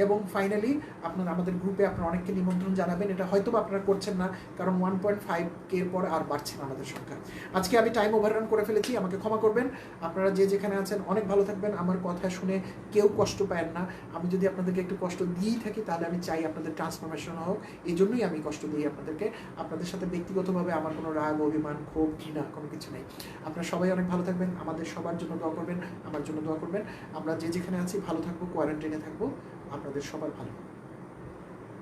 এবং ফাইনালি আপনারা আমাদের গ্রুপে আপনারা অনেককে নিমন্ত্রণ জানাবেন। এটা হয়তো বা আপনারা করছেন না, কারণ 1.5K এর পর আর বাড়ছে না আমাদের সংখ্যা। আজকে আমি টাইম ওভাররান করে ফেলেছি, আমাকে ক্ষমা করবেন। আপনারা যে যেখানে আছেন অনেক ভালো থাকবেন। আমার কথা শুনে কেউ কষ্ট পায় না। আমি যদি আপনাদেরকে একটু কষ্ট দিয়েই থাকি তাহলে আমি চাই আপনাদের ট্রান্সফরমেশন হোক, এই জন্যই আমি কষ্ট দিই আপনাদেরকে। আপনাদের সাথে ব্যক্তিগতভাবে আমার কোনো রাগ, অভিমান, ক্ষোভ, ঘৃণা কোনো কিছু নেই। আপনারা সবাই অনেক ভালো থাকবেন, আমাদের সবার জন্য দোয়া করবেন, আমার জন্য দোয়া করবেন। আমরা যে যেখানে আছি ভালো থাকবো, কোয়ারেন্টাইনে থাকবো। আপনাদের সবার ভালো।